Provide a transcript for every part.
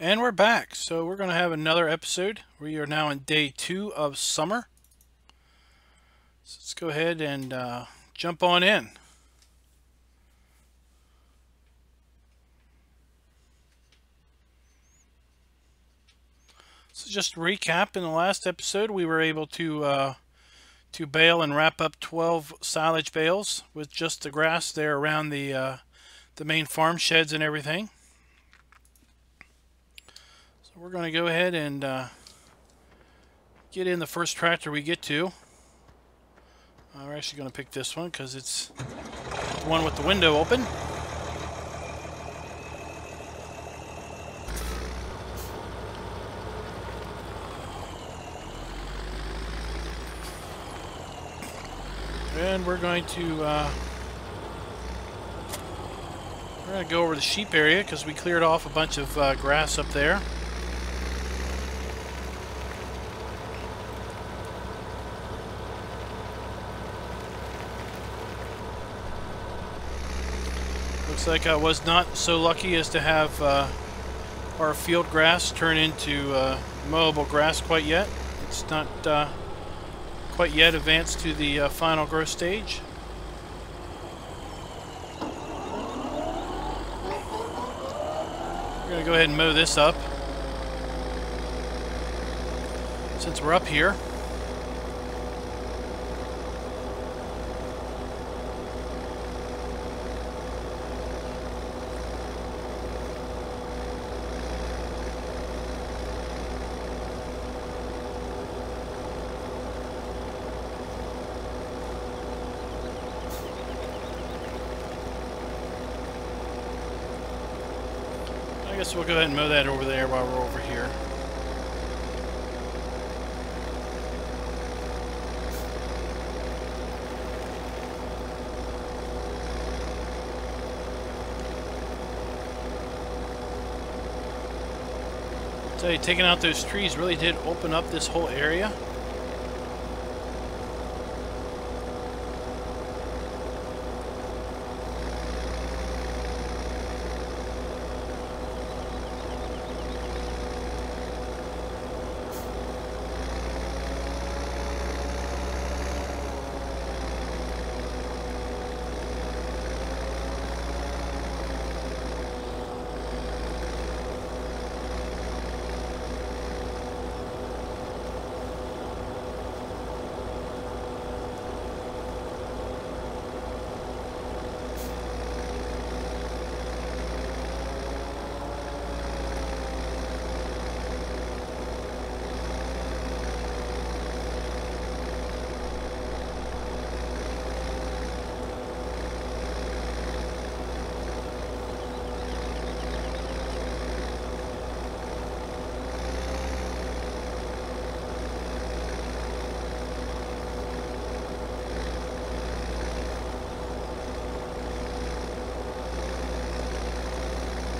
And we're back. So we're going to have another episode. We are now in day 2 of summer. So let's go ahead and jump on in. So just to recap, in the last episode we were able to bale and wrap up 12 silage bales with just the grass there around the main farm sheds and everything. We're going to go ahead and get in the first tractor we get to. We're actually going to pick this one because it's the one with the window open. And we're going to go over the sheep area because we cleared off a bunch of grass up there. Looks like I was not so lucky as to have our field grass turn into mowable grass quite yet. It's not quite yet advanced to the final growth stage. We're going to go ahead and mow this up since we're up here. I guess we'll go ahead and mow that over there while we're over here. I'll tell you, taking out those trees really did open up this whole area.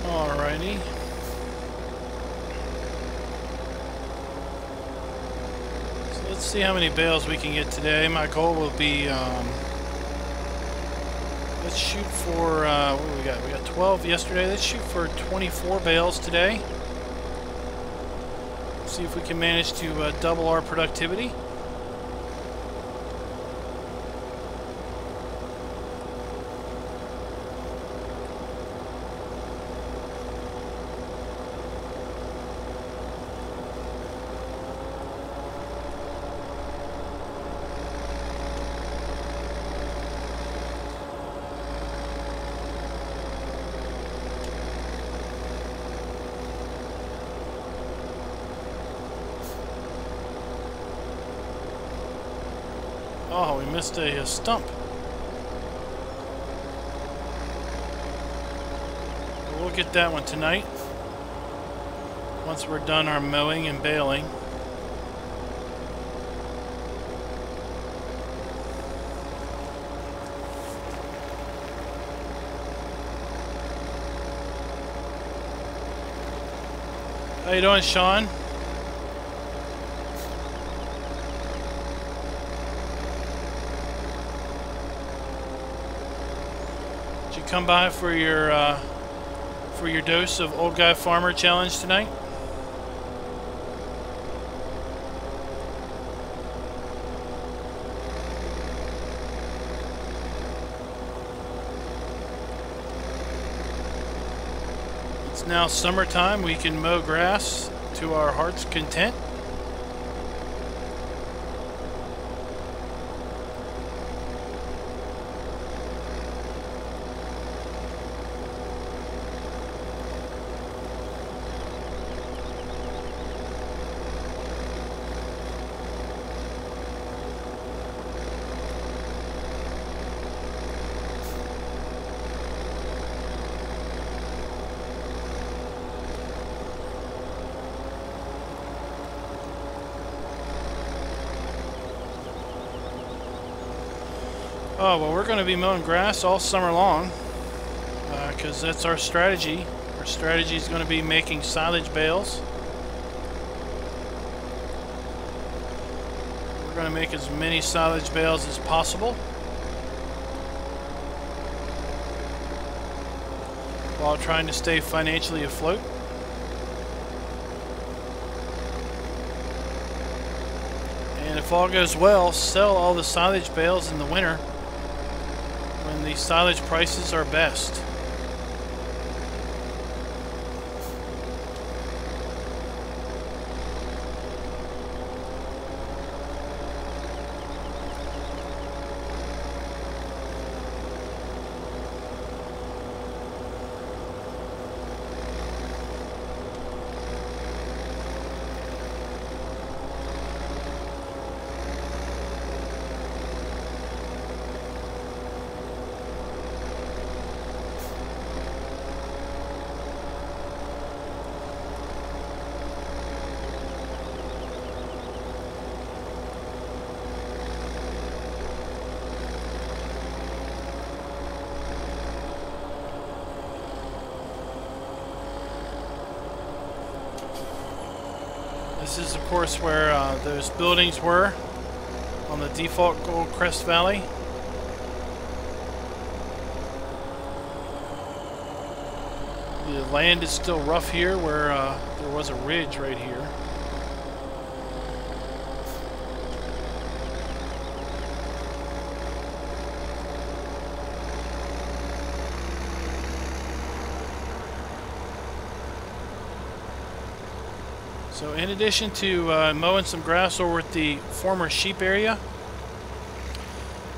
Alrighty. So let's see how many bales we can get today. My goal will be, let's shoot for, what do we got? We got 12 yesterday. Let's shoot for 24 bales today. See if we can manage to double our productivity. Oh, we missed a stump. We'll get that one tonight once we're done our mowing and baling. How you doing, Sean? Did you come by for your for your dose of Old Guy Farmer challenge tonight? It's now summertime. We can mow grass to our heart's content. Oh, well, we're going to be mowing grass all summer long because that's our strategy. Our strategy is going to be making silage bales. We're going to make as many silage bales as possible while trying to stay financially afloat. And if all goes well, sell all the silage bales in the winter when the silage prices are best. This is, of course, where those buildings were on the default Gold Crest Valley. The land is still rough here where there was a ridge right here. So in addition to mowing some grass over at the former sheep area,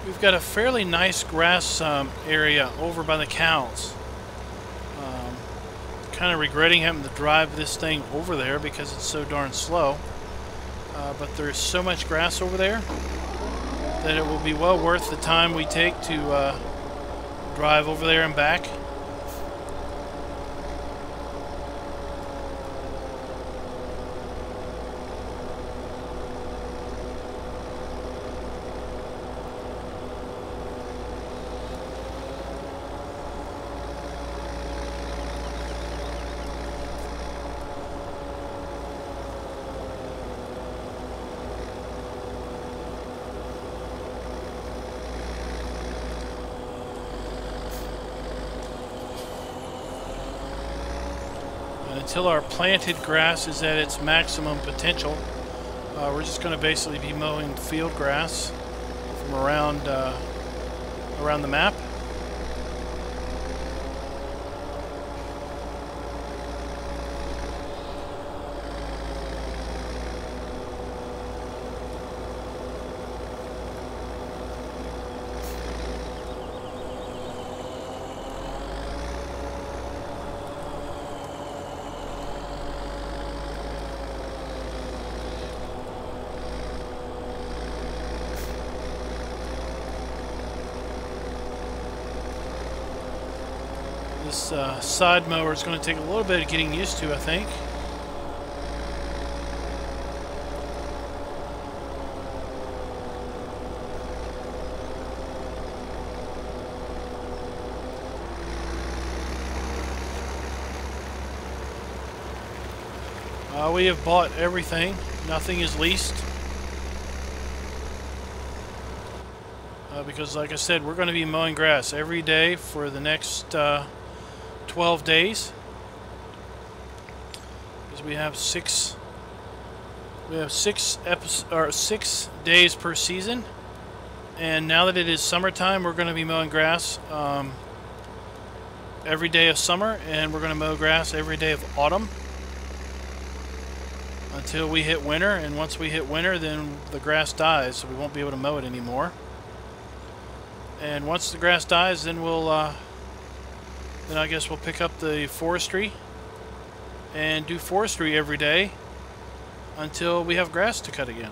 we've got a fairly nice grass area over by the cows. Kind of regretting having to drive this thing over there because it's so darn slow. But there's so much grass over there that it will be well worth the time we take to drive over there and back. Until our planted grass is at its maximum potential, we're just going to basically be mowing field grass from around the map. This side mower is going to take a little bit of getting used to, I think. We have bought everything. Nothing is leased. Because, like I said, we're going to be mowing grass every day for the next 12 days. we have 6 days per season, and now that it is summertime, we're going to be mowing grass every day of summer, and we're going to mow grass every day of autumn until we hit winter. And once we hit winter, then the grass dies, so we won't be able to mow it anymore. And once the grass dies, then then I guess we'll pick up the forestry and do forestry every day until we have grass to cut again.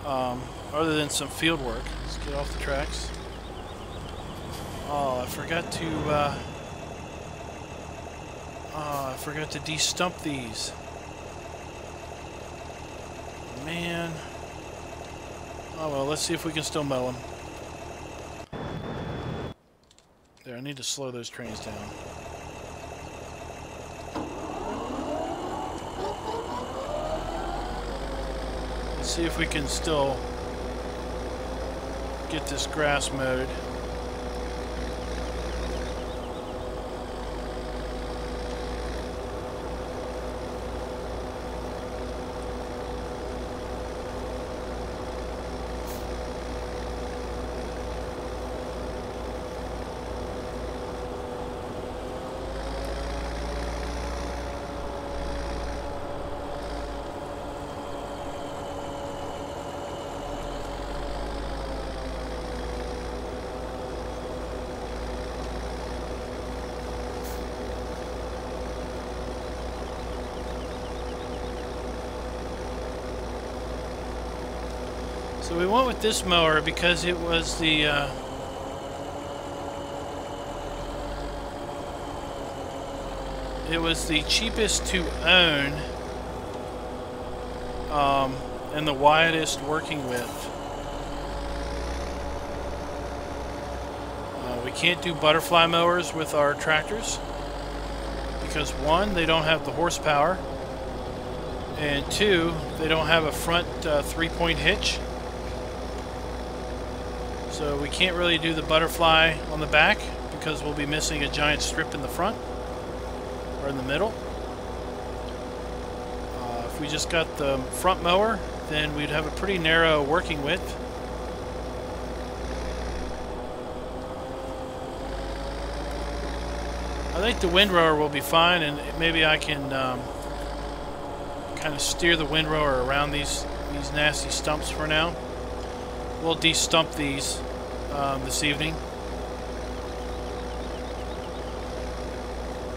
Other than some field work. Let's get off the tracks. Oh, I forgot to de-stump these. Man. Oh well, let's see if we can still mow them. There, I need to slow those trains down. Let's see if we can still get this grass mowed. So we went with this mower because it was the cheapest to own and the widest working width. We can't do butterfly mowers with our tractors because 1, they don't have the horsepower, and 2, they don't have a front 3-point hitch. So we can't really do the butterfly on the back because we'll be missing a giant strip in the front or in the middle. If we just got the front mower, then we'd have a pretty narrow working width. I think the windrower will be fine, and maybe I can kind of steer the windrower around these nasty stumps for now. We'll de-stump these this evening.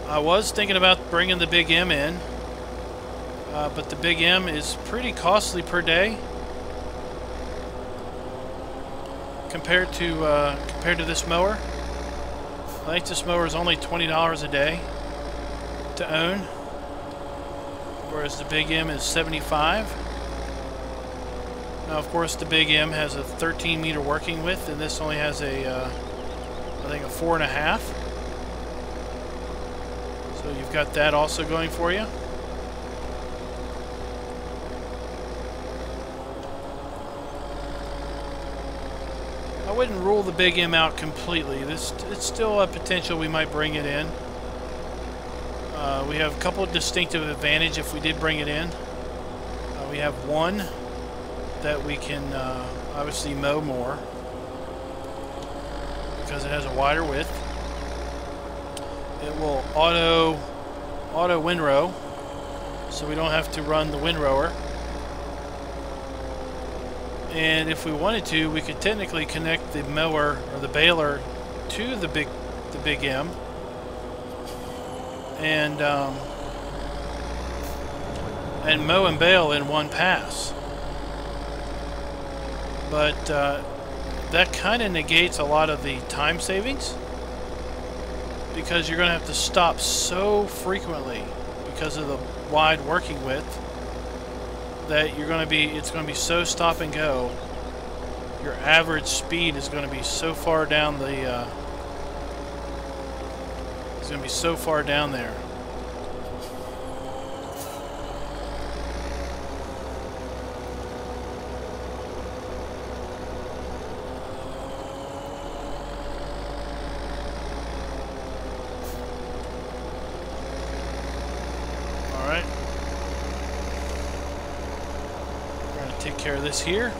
I was thinking about bringing the Big M in, but the Big M is pretty costly per day compared to this mower. I think this mower is only $20 a day to own, whereas the Big M is $75. Now, of course, the Big M has a 13-meter working width, and this only has I think a 4.5. So you've got that also going for you. I wouldn't rule the Big M out completely. It's still a potential we might bring it in. We have a couple of distinctive advantages if we did bring it in. We have one, that we can obviously mow more because it has a wider width. It will auto windrow, so we don't have to run the windrower. And if we wanted to, we could technically connect the mower or the baler to the Big M and mow and bale in one pass. But that kind of negates a lot of the time savings because you're going to have to stop so frequently because of the wide working width that it's going to be so stop and go. Your average speed is going to be so far down it's going to be so far down there. take care of this here.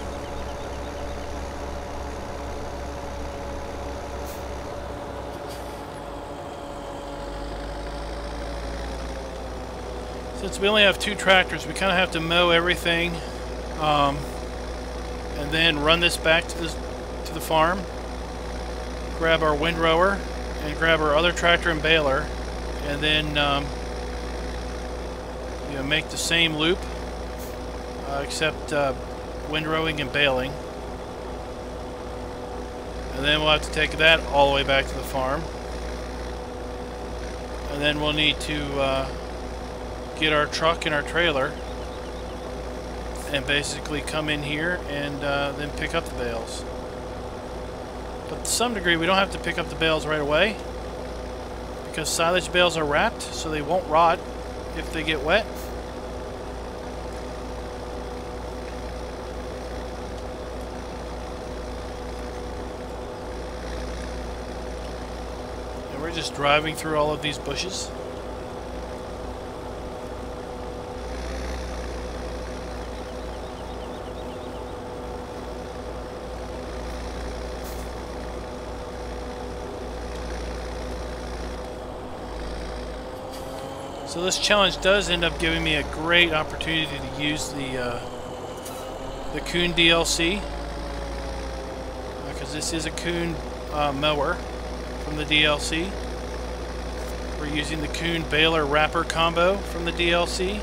Since we only have 2 tractors, we kind of have to mow everything, and then run this back to the farm, grab our windrower, and grab our other tractor and baler, and then you know, make the same loop, except windrowing and baling. And then we'll have to take that all the way back to the farm, and then we'll need to get our truck and our trailer and basically come in here and then pick up the bales. But to some degree we don't have to pick up the bales right away because silage bales are wrapped so they won't rot if they get wet. And we're just driving through all of these bushes. So this challenge does end up giving me a great opportunity to use the Kuhn DLC, because this is a Kuhn mower from the DLC. We're using the Kuhn baler wrapper combo from the DLC.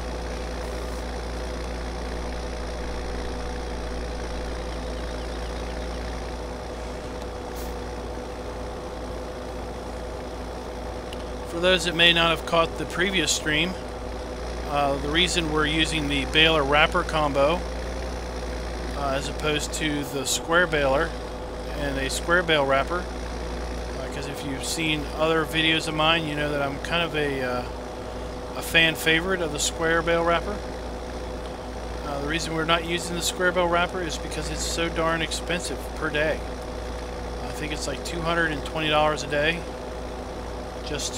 For those that may not have caught the previous stream, the reason we're using the baler wrapper combo as opposed to the square baler and a square bale wrapper, because if you've seen other videos of mine, you know that I'm kind of a fan favorite of the square bale wrapper. The reason we're not using the square bale wrapper is because it's so darn expensive per day. I think it's like $220 a day. Just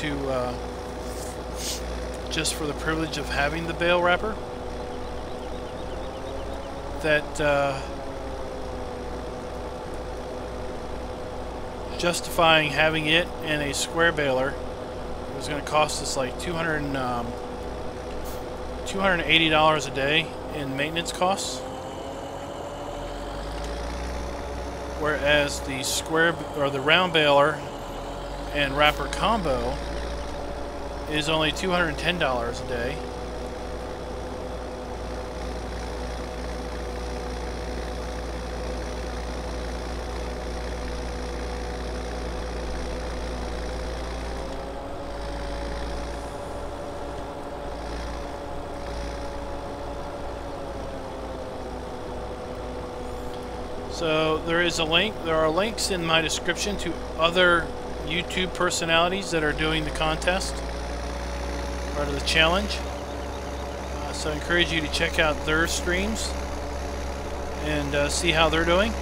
for the privilege of having the bale wrapper, that justifying having it and a square baler was going to cost us like $280 a day in maintenance costs, whereas the square or the round baler and wrapper combo is only $210 a day. So there is a link. There are links in my description to other YouTube personalities that are doing the contest, part of the challenge. So I encourage you to check out their streams and see how they're doing.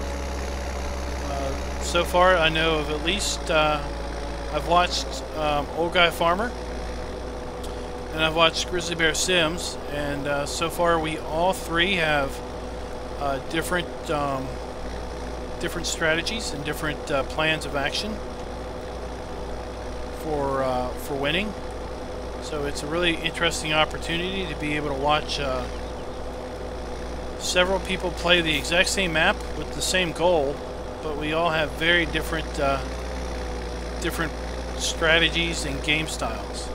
So far I know of at least, I've watched Old Guy Farmer and I've watched GrizzlyBearSims, and so far we all three have different strategies and different plans of action for winning. So it's a really interesting opportunity to be able to watch several people play the exact same map with the same goal, but we all have very different strategies and game styles.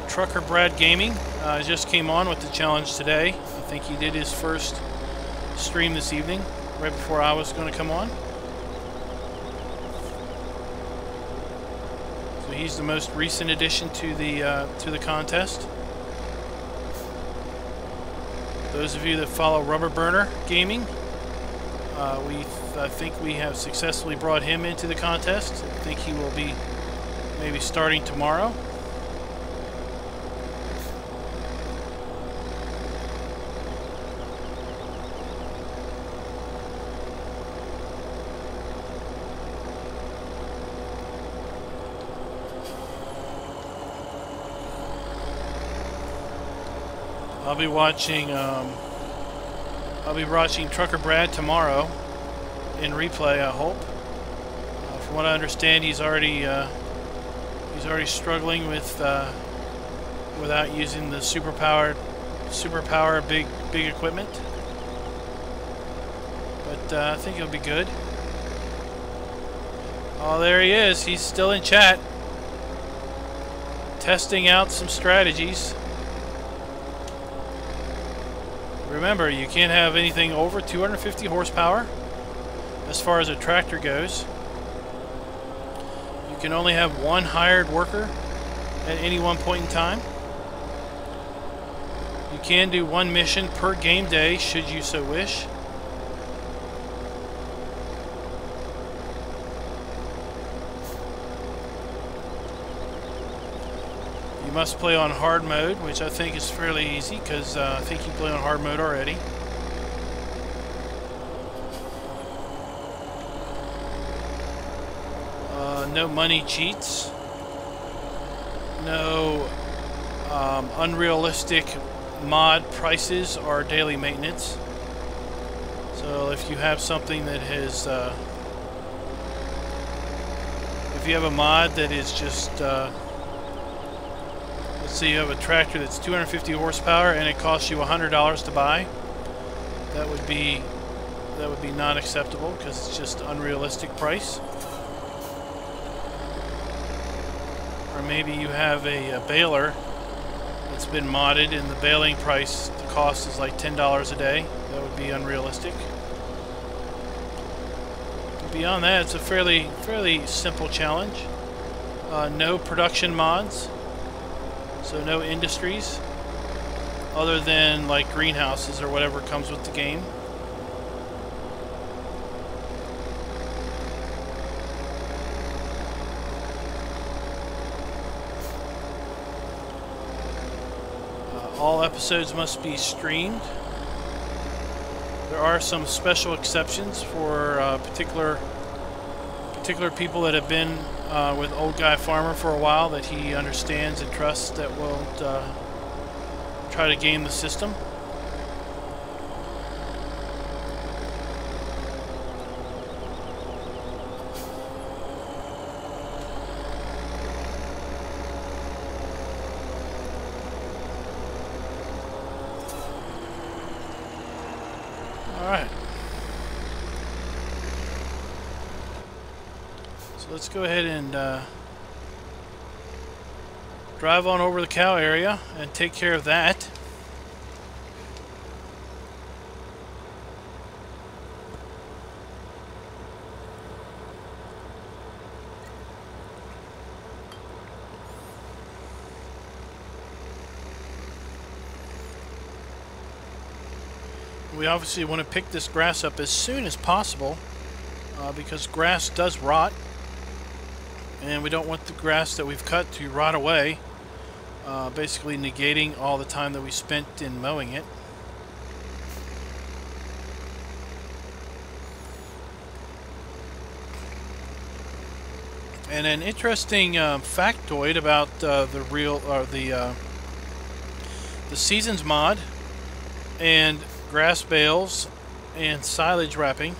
Trucker Brad Gaming just came on with the challenge today. I think he did his first stream this evening, right before I was going to come on. So he's the most recent addition to the contest. Those of you that follow Rubber Burner Gaming, I think we have successfully brought him into the contest. I think he will be maybe starting tomorrow. I'll be watching Trucker Brad tomorrow in replay, I hope. From what I understand, he's already struggling with without using the superpower big equipment. But I think it'll be good. Oh, there he is. He's still in chat, testing out some strategies. Remember, you can't have anything over 250 horsepower as far as a tractor goes. You can only have one hired worker at any one point in time. You can do one mission per game day should you so wish. You must play on hard mode, which I think is fairly easy because I think you play on hard mode already. No money cheats. No unrealistic mod prices or daily maintenance. So if you have something that has, if you have a mod that is just, let's say you have a tractor that's 250 horsepower and it costs you $100 to buy, that would be not acceptable because it's just unrealistic price. Or maybe you have a baler that's been modded and the baling price, the cost is like $10 a day. That would be unrealistic. But beyond that, it's a fairly simple challenge. No production mods, so no industries other than like greenhouses or whatever comes with the game. All episodes must be streamed. There are some special exceptions for particular people that have been with Old Guy Farmer for a while that he understands and trusts that won't try to game the system. Alright. So let's go ahead and drive on over the cow area and take care of that. We obviously want to pick this grass up as soon as possible because grass does rot, and we don't want the grass that we've cut to rot away, basically negating all the time that we spent in mowing it. And an interesting factoid about the seasons mod and grass bales and silage wrapping.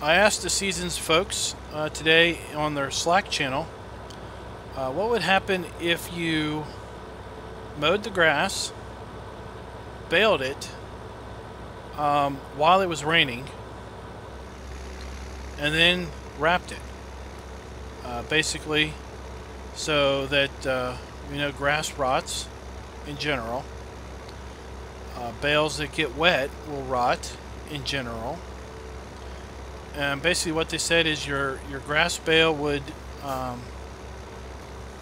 I asked the Seasons folks today on their Slack channel what would happen if you mowed the grass, baled it while it was raining, and then wrapped it. Basically so that grass rots in general. Bales that get wet will rot in general. And basically what they said is your grass bale would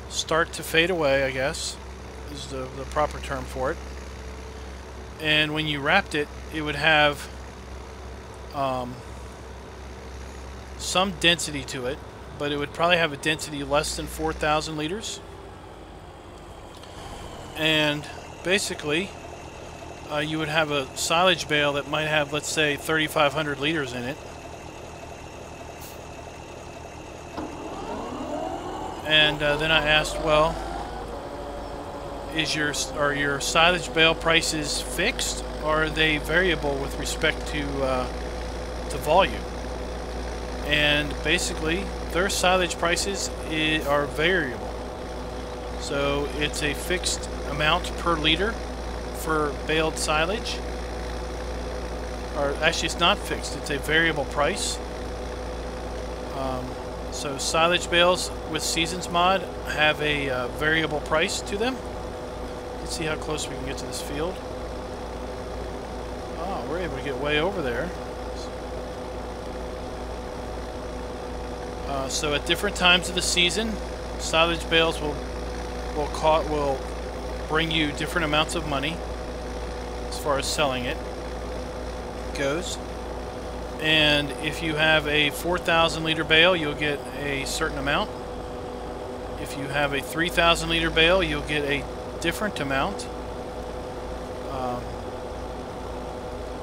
start to fade away, I guess is the proper term for it. And when you wrapped it, it would have some density to it, but it would probably have a density less than 4,000 liters. And basically you would have a silage bale that might have, let's say, 3,500 liters in it. And then I asked, well, are your silage bale prices fixed, or are they variable with respect to volume? And basically, their silage prices are variable. So it's a fixed amount per liter for baled silage. Or actually, it's not fixed. It's a variable price. So silage bales with Seasons mod have a variable price to them. Let's see how close we can get to this field. Oh, we're able to get way over there. So at different times of the season, silage bales will bring you different amounts of money as far as selling it goes. And if you have a 4,000 liter bale, you'll get a certain amount. If you have a 3,000 liter bale, you'll get a different amount.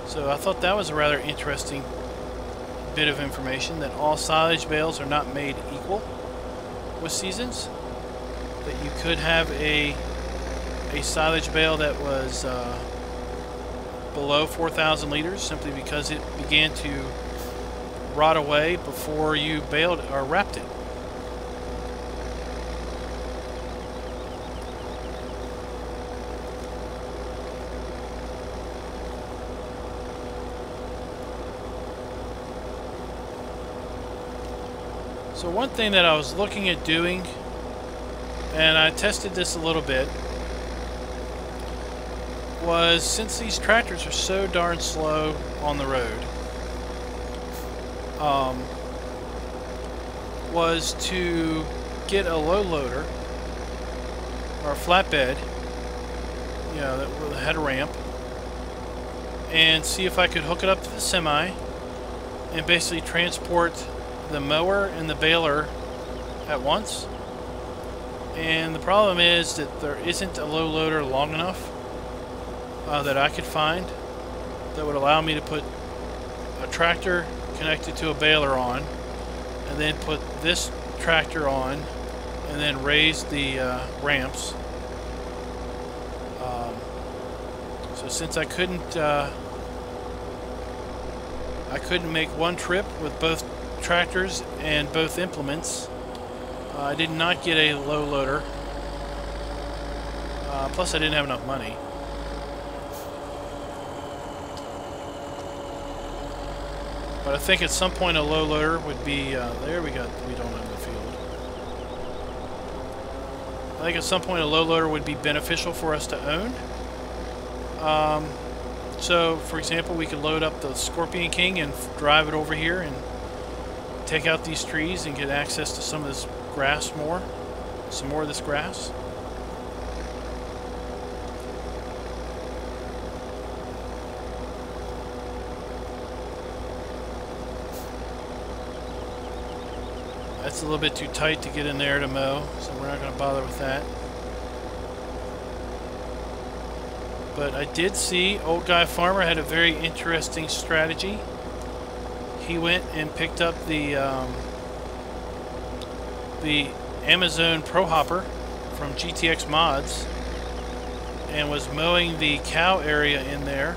So I thought that was a rather interesting bit of information, that all silage bales are not made equal with Seasons. That you could have a silage bale that was below 4,000 liters simply because it began to rot away before you baled or wrapped it. So one thing that I was looking at doing, and I tested this a little bit, was since these tractors are so darn slow on the road, was to get a low loader or a flatbed, you know, that had a ramp, and see if I could hook it up to the semi and basically transport the mower and the baler at once. And the problem is that there isn't a low loader long enough that I could find that would allow me to put a tractor connected to a baler on, and then put this tractor on, and then raise the ramps. So since I couldn't make one trip with both tractors and both implements, I did not get a low loader. Plus I didn't have enough money. But I think at some point a low loader would be, there we don't have the field. I think at some point a low loader would be beneficial for us to own. So for example, we could load up the Scorpion King and drive it over here and take out these trees and get access to some of this grass some more of this grass. That's a little bit too tight to get in there to mow, so we're not going to bother with that. But I did see Old Guy Farmer had a very interesting strategy. He went and picked up the Amazon Pro Hopper from GTX Mods and was mowing the cow area in there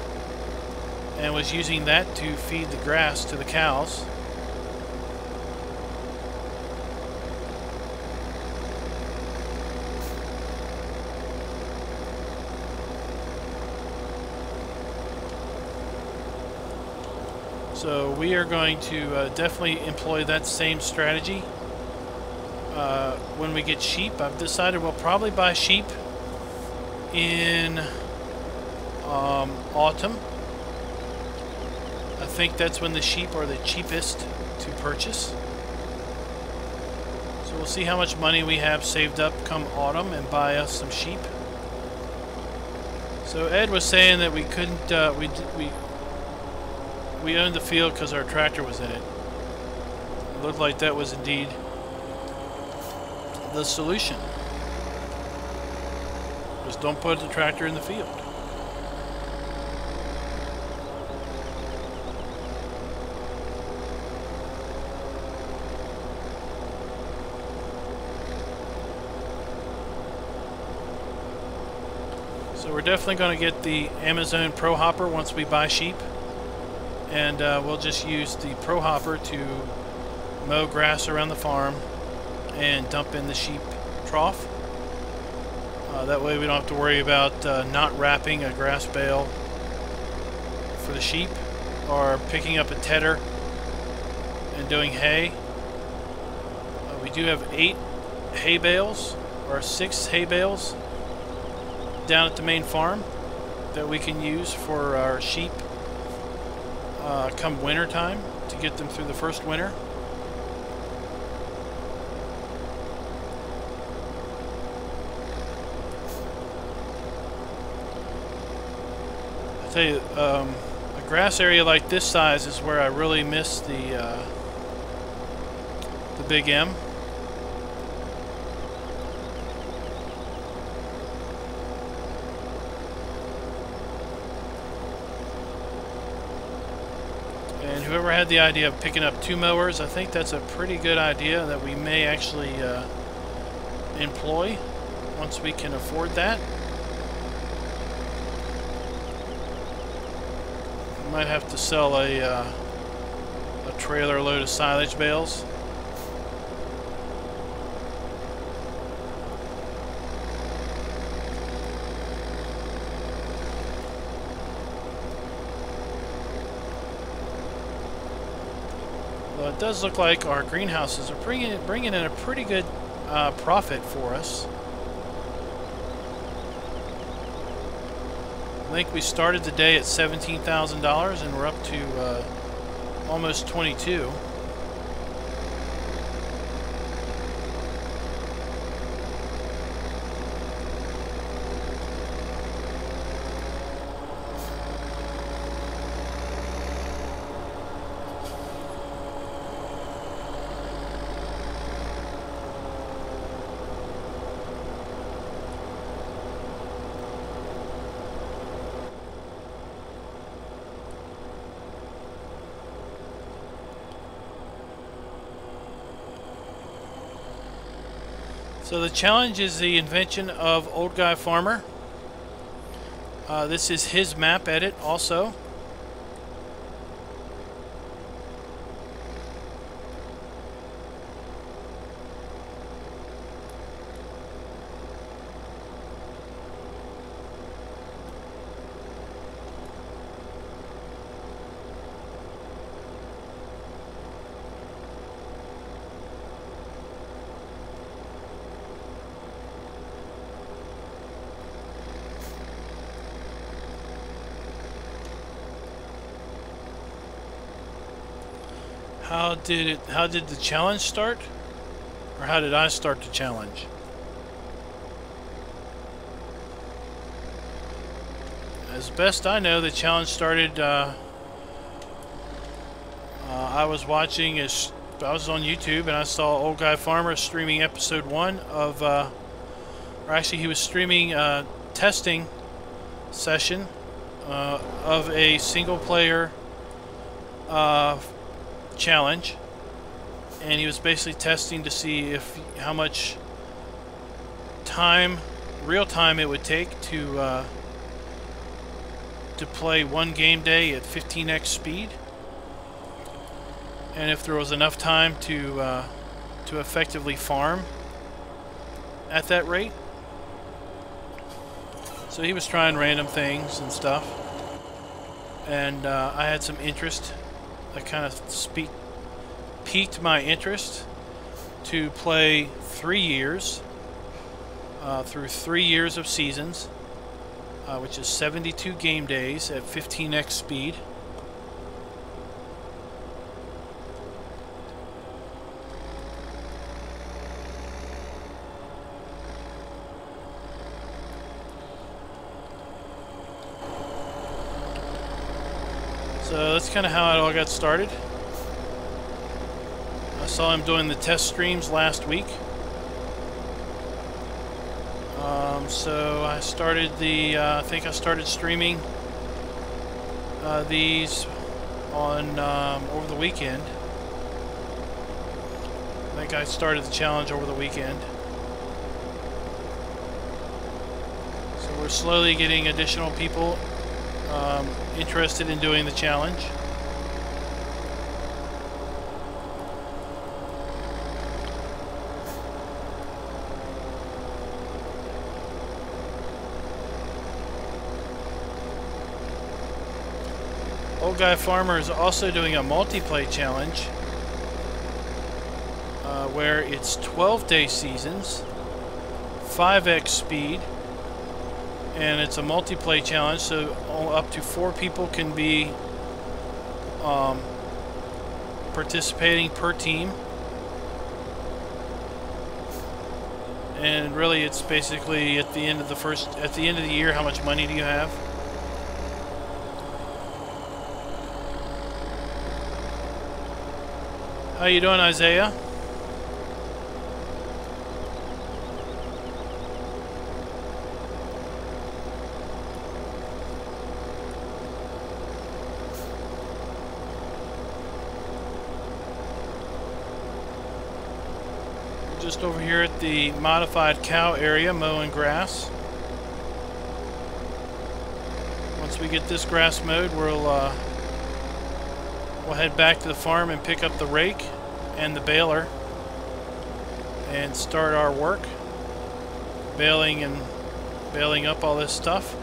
and was using that to feed the grass to the cows. So we are going to definitely employ that same strategy when we get sheep. I've decided we'll probably buy sheep in autumn. I think that's when the sheep are the cheapest to purchase. So we'll see how much money we have saved up come autumn and buy us some sheep. So Ed was saying that we couldn't, we owned the field because our tractor was in it. It looked like that was indeed the solution. Just don't put the tractor in the field. So we're definitely going to get the Amazon Pro Hopper once we buy sheep, and we'll just use the Pro Hopper to mow grass around the farm and dump in the sheep trough. That way we don't have to worry about not wrapping a grass bale for the sheep, or picking up a tedder and doing hay. We do have 8 hay bales, or 6 hay bales down at the main farm that we can use for our sheep come winter time to get them through the first winter. I tell you, a grass area like this size is where I really miss the Big M. And whoever had the idea of picking up 2 mowers, I think that's a pretty good idea that we may actually employ once we can afford that. We might have to sell a trailer load of silage bales. It does look like our greenhouses are bringing in a pretty good profit for us. I think we started the day at $17,000 and we're up to almost 22. So the challenge is the invention of Old Guy Farmer. This is his map edit also. How did the challenge start? Or how did I start the challenge? As best I know, the challenge started, I was watching, I was on YouTube and I saw Old Guy Farmer streaming episode 1 of, or actually he was streaming a testing session of a single player challenge, and he was basically testing to see how much time, real time, it would take to play one game day at 15x speed, and if there was enough time to effectively farm at that rate. So he was trying random things and stuff, and I had some interest. I kind of piqued my interest to play 3 years through 3 years of seasons, which is 72 game days at 15x speed. So that's kind of how it all got started. I saw him doing the test streams last week. So I started I think I started streaming these on over the weekend. I think I started the challenge over the weekend. So we're slowly getting additional people interested in doing the challenge. Old Guy Farmer is also doing a multiplay challenge where it's 12-day seasons, 5x speed, and it's a multiplay challenge, so up to 4 people can be participating per team. And really, it's basically at the end of the year, how much money do you have? How you doing, Isaiah? Just over here at the modified cow area, mowing grass. Once we get this grass mowed, we'll head back to the farm and pick up the rake and the baler and start our work, baling up all this stuff.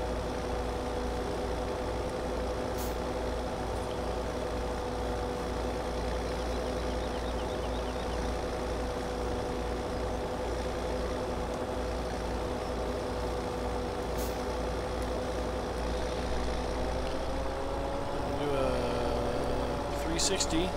Do a 360.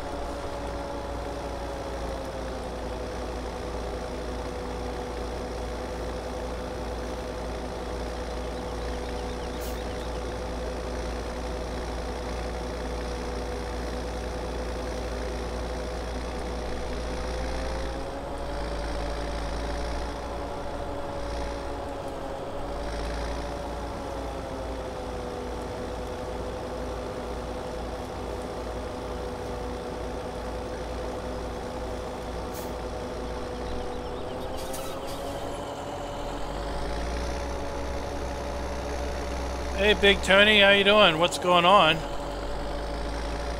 Hey, Big Tony, how you doing? What's going on?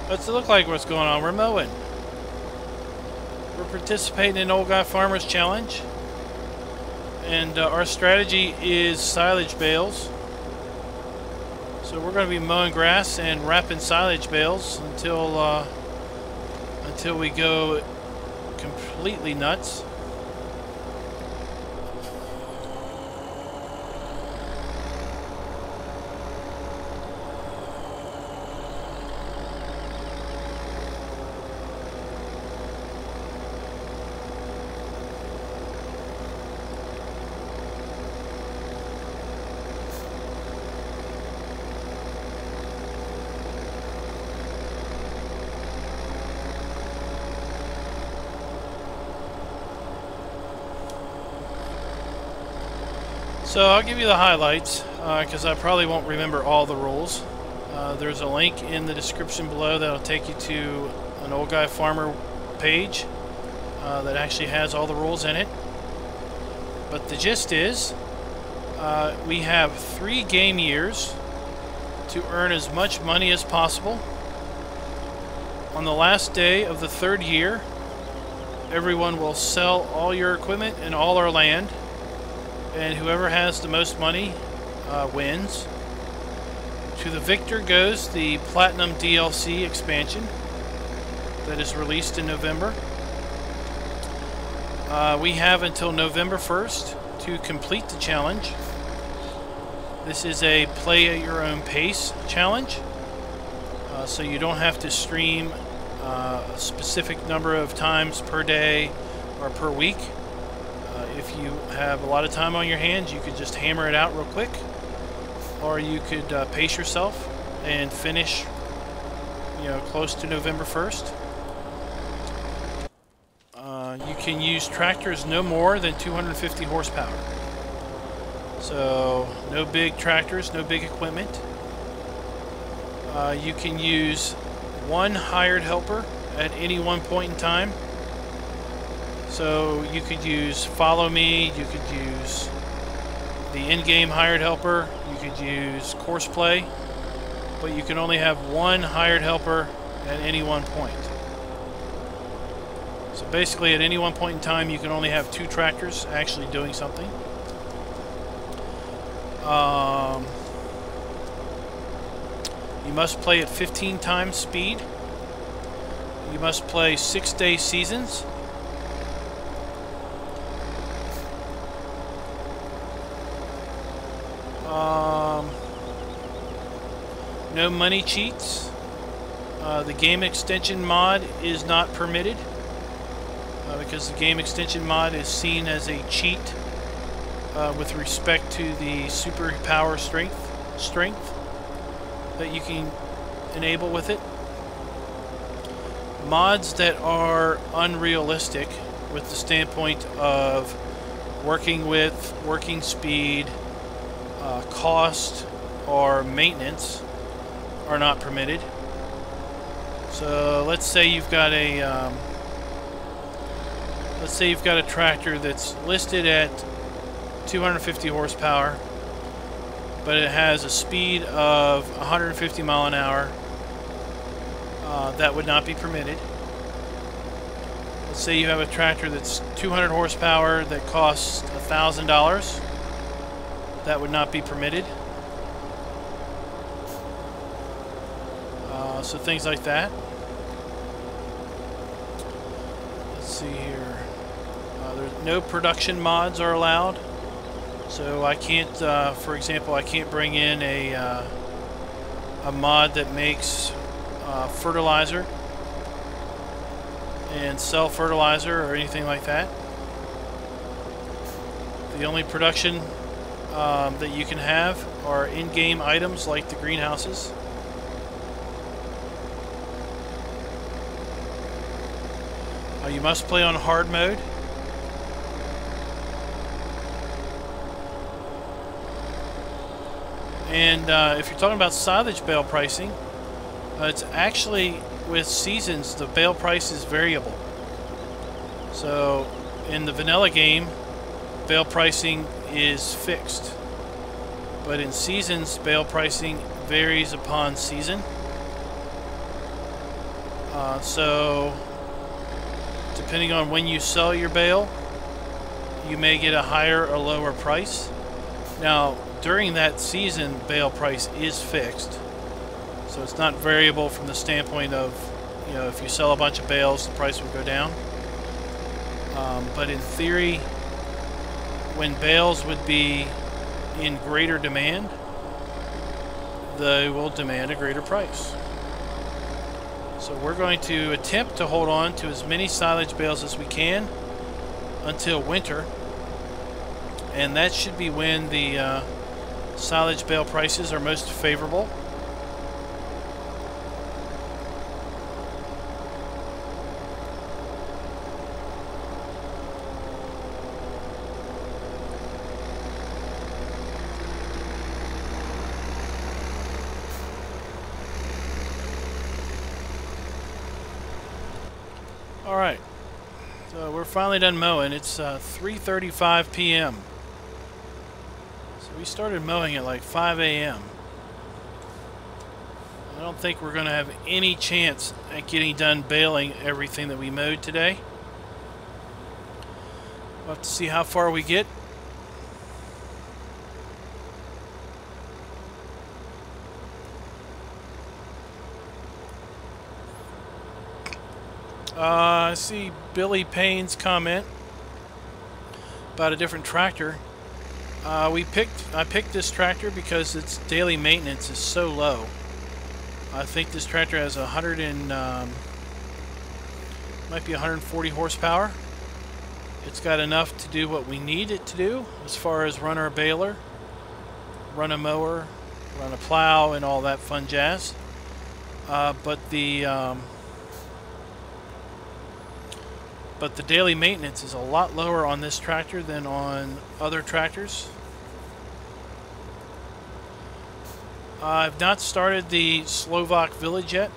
What's it look like? What's going on? We're mowing. We're participating in Old Guy Farmer's Challenge, and our strategy is silage bales. So we're going to be mowing grass and wrapping silage bales until we go completely nuts. So I'll give you the highlights because I probably won't remember all the rules. There's a link in the description below that'll take you to an Old Guy Farmer page that actually has all the rules in it. But the gist is we have 3 game years to earn as much money as possible. On the last day of the 3rd year, everyone will sell all your equipment and all our land, and whoever has the most money wins. To the victor goes the Platinum DLC expansion that is released in November. We have until November 1st to complete the challenge. This is a play at your own pace challenge, so you don't have to stream a specific number of times per day or per week. If you have a lot of time on your hands, you could just hammer it out real quick, or you could pace yourself and finish, close to November 1st. You can use tractors no more than 250 horsepower. So no big tractors, no big equipment. You can use 1 hired helper at any one point in time. So you could use Follow Me, you could use The in-game hired helper, you could use Courseplay, but you can only have one hired helper at any one point. So basically at any one point in time you can only have 2 tractors actually doing something. You must play at 15 times speed. You must play 6-day seasons. No money cheats. The game extension mod is not permitted because the game extension mod is seen as a cheat with respect to the superpower strength that you can enable with it. Mods that are unrealistic with the standpoint of working speed, cost, or maintenance are not permitted. So let's say you've got a tractor that's listed at 250 horsepower, but it has a speed of 150 mile an hour. That would not be permitted. Let's say you have a tractor that's 200 horsepower that costs $1,000. That would not be permitted. So things like that. Let's see here. There's no production mods are allowed. So I can't, for example, I can't bring in a mod that makes fertilizer and sell fertilizer or anything like that. The only production that you can have are in-game items like the greenhouses. You must play on hard mode. And if you're talking about silage bale pricing, it's actually, with seasons, the bale price is variable. So in the vanilla game, bale pricing is fixed. But in seasons, bale pricing varies upon season. So depending on when you sell your bale, you may get a higher or lower price. Now, during that season, bale price is fixed. So it's not variable from the standpoint of, you know, if you sell a bunch of bales, the price will go down. But in theory, when bales would be in greater demand, they will demand a greater price. So we're going to attempt to hold on to as many silage bales as we can until winter, and that should be when the silage bale prices are most favorable. Alright, so we're finally done mowing. It's 3:35 p.m. So we started mowing at like 5 a.m. I don't think we're going to have any chance at getting done baling everything that we mowed today. We'll have to see how far we get. I see Billy Payne's comment about a different tractor. I picked this tractor because its daily maintenance is so low. I think this tractor has might be 140 horsepower. It's got enough to do what we need it to do as far as run our baler, run a mower, run a plow, and all that fun jazz. But the daily maintenance is a lot lower on this tractor than on other tractors. I've not started the Slovak Village yet.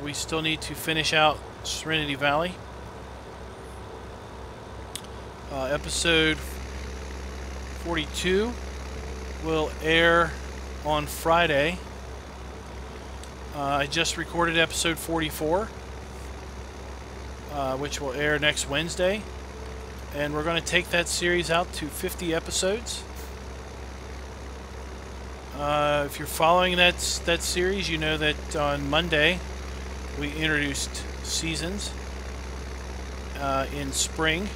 We still need to finish out Serenity Valley. Episode 42 will air on Friday. I just recorded episode 44, which will air next Wednesday. And we're going to take that series out to 50 episodes. If you're following that series, you know that on Monday we introduced seasons in spring.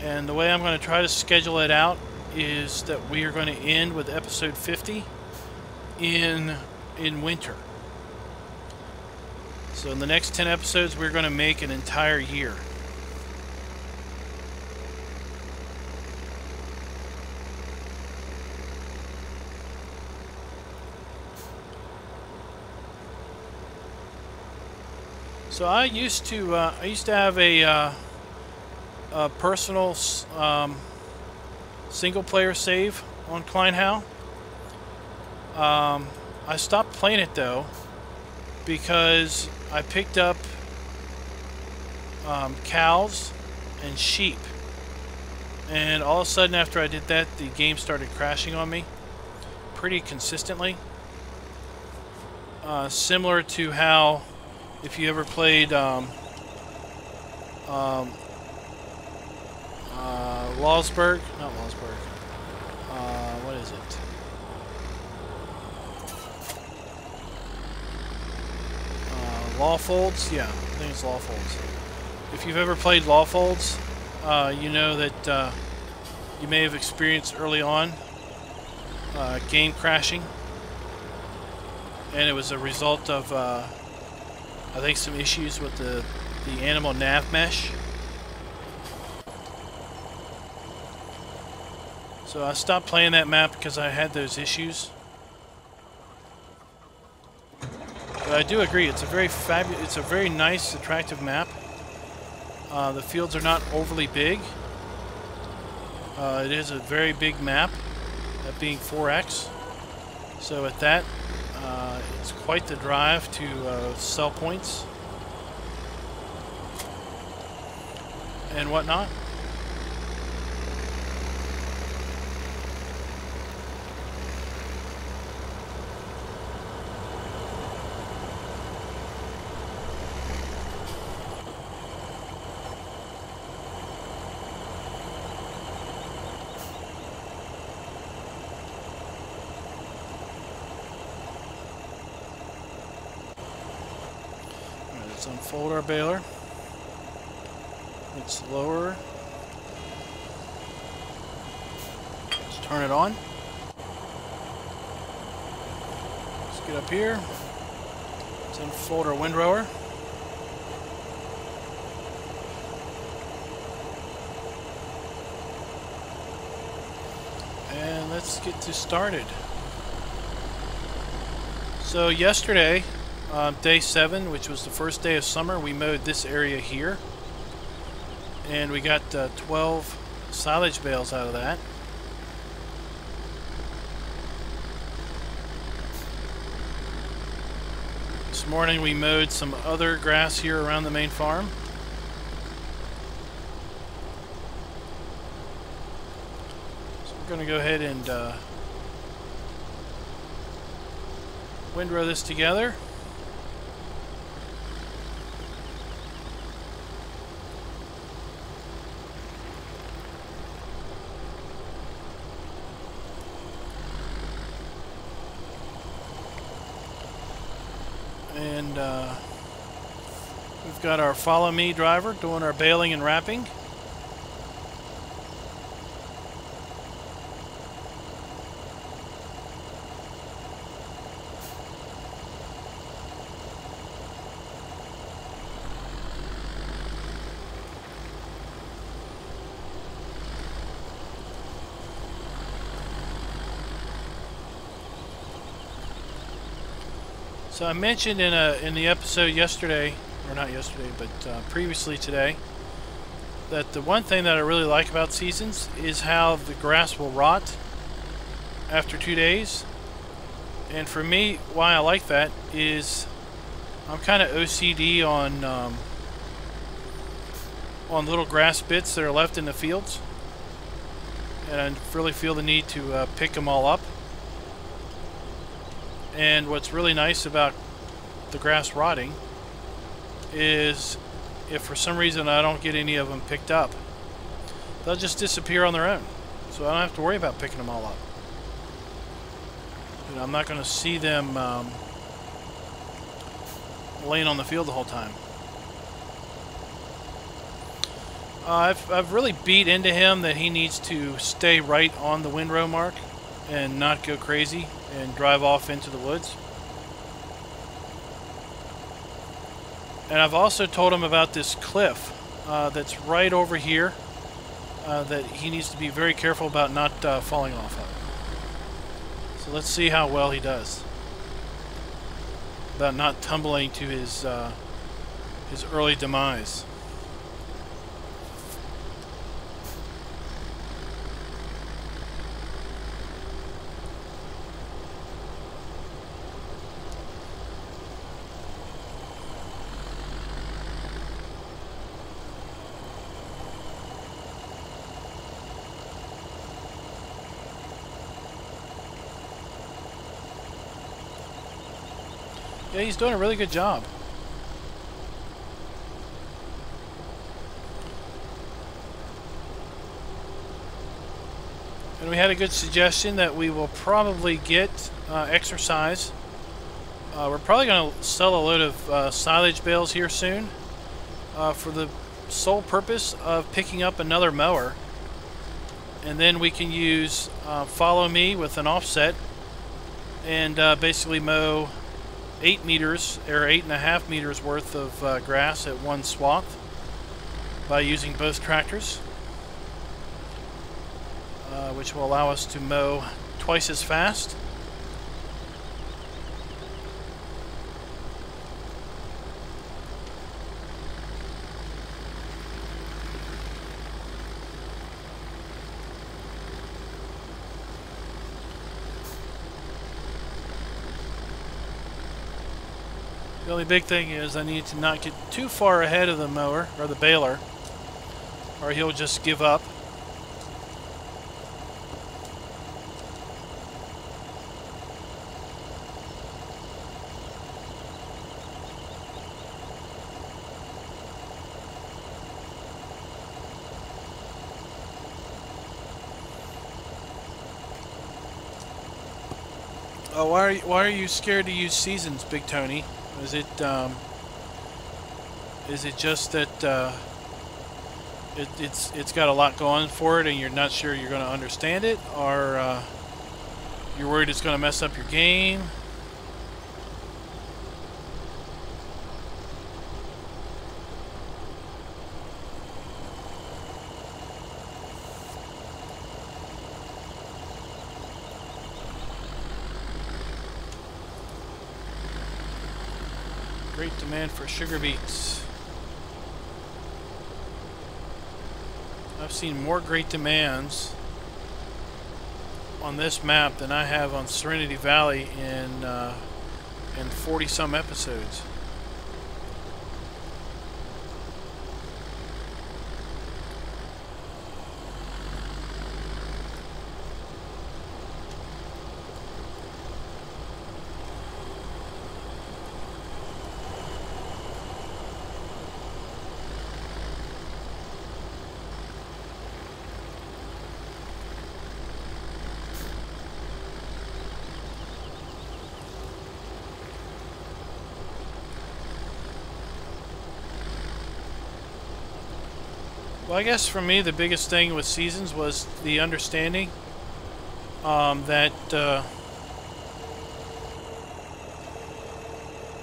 And the way I'm going to try to schedule it out is that we are going to end with episode 50 in winter. So in the next 10 episodes, we're going to make an entire year. So I used to have a personal single-player save on Kleinhau. I stopped playing it though because I picked up cows and sheep, and all of a sudden after I did that, the game started crashing on me pretty consistently. Similar to how, if you ever played Lawsburg, not Lawsburg, what is it? Lawfolds? Yeah, I think it's Lawfolds. If you've ever played Lawfolds, you know that you may have experienced early on game crashing, and it was a result of I think some issues with the animal nav mesh. So I stopped playing that map because I had those issues. But I do agree, it's a very it's a very nice, attractive map. The fields are not overly big. It is a very big map, that being 4x. So at that, it's quite the drive to sell points and whatnot. Let's unfold our baler. It's lower. Let's turn it on. Let's get up here. Let's unfold our windrower. And let's get started. So yesterday, day 7, which was the first day of summer, we mowed this area here, and we got 12 silage bales out of that. This morning we mowed some other grass here around the main farm. So we're going to go ahead and windrow this together. And we've got our follow me driver doing our baling and wrapping. So I mentioned in the episode yesterday, or not yesterday, but previously today, that the one thing that I really like about seasons is how the grass will rot after 2 days. And for me, why I like that is I'm kind of OCD on little grass bits that are left in the fields. and I really feel the need to pick them all up. And what's really nice about the grass rotting is if for some reason I don't get any of them picked up, they'll just disappear on their own. So I don't have to worry about picking them all up. You know, I'm not going to see them laying on the field the whole time. I've really beat into him that he needs to stay right on the windrow mark and not go crazy and drive off into the woods. And I've also told him about this cliff that's right over here that he needs to be very careful about not falling off of. So let's see how well he does about not tumbling to his early demise. Yeah, he's doing a really good job. And we had a good suggestion that we will probably get exercise. We're probably going to sell a load of silage bales here soon for the sole purpose of picking up another mower. And then we can use Follow Me with an offset and basically mow 8 meters or 8.5 meters worth of grass at one swath by using both tractors, which will allow us to mow twice as fast. The only big thing is I need to not get too far ahead of the mower, or the baler, or he'll just give up. Oh, why are you scared to use seasons, Big Tony? Is it just that it's got a lot going for it and you're not sure you're going to understand it, or you're worried it's going to mess up your game? Great demand for sugar beets. I've seen more great demands on this map than I have on Serenity Valley in 40-some episodes. Well, I guess for me the biggest thing with seasons was the understanding that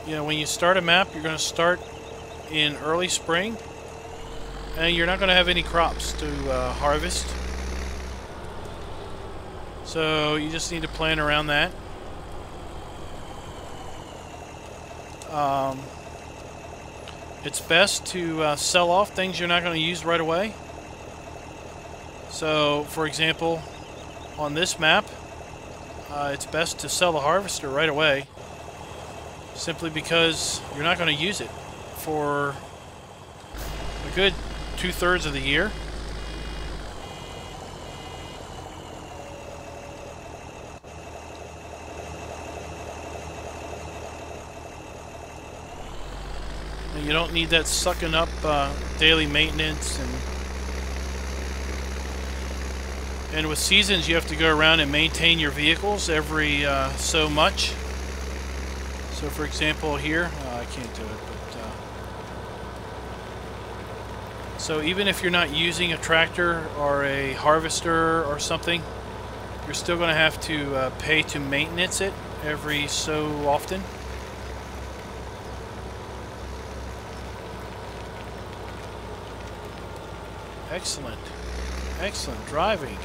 you know, when you start a map, you're going to start in early spring, and you're not going to have any crops to harvest. So you just need to plan around that. It's best to sell off things you're not going to use right away. So, for example, on this map, it's best to sell the harvester right away, simply because you're not going to use it for a good 2/3 of the year. You don't need that sucking up daily maintenance, and with seasons you have to go around and maintain your vehicles every so much. So for example here, I can't do it, but so even if you're not using a tractor or a harvester or something, you're still going to have to pay to maintenance it every so often. Excellent. Excellent driving.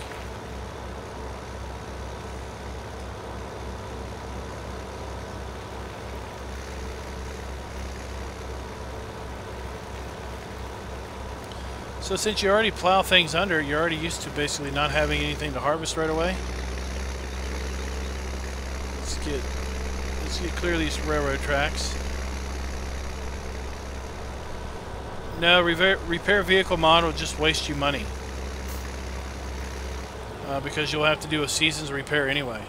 So since you already plow things under, you're already used to basically not having anything to harvest right away. Let's get clear of these railroad tracks. No, repair vehicle mod will just waste you money. Because you'll have to do a season's repair anyway.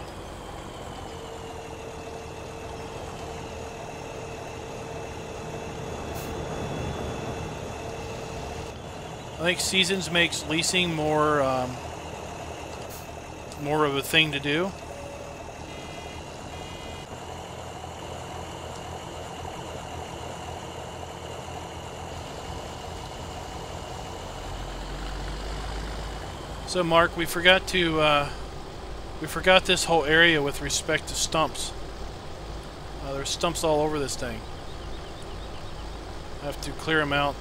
I think seasons makes leasing more of a thing to do. So Mark, we forgot this whole area with respect to stumps. There's stumps all over this thing. I have to clear them out.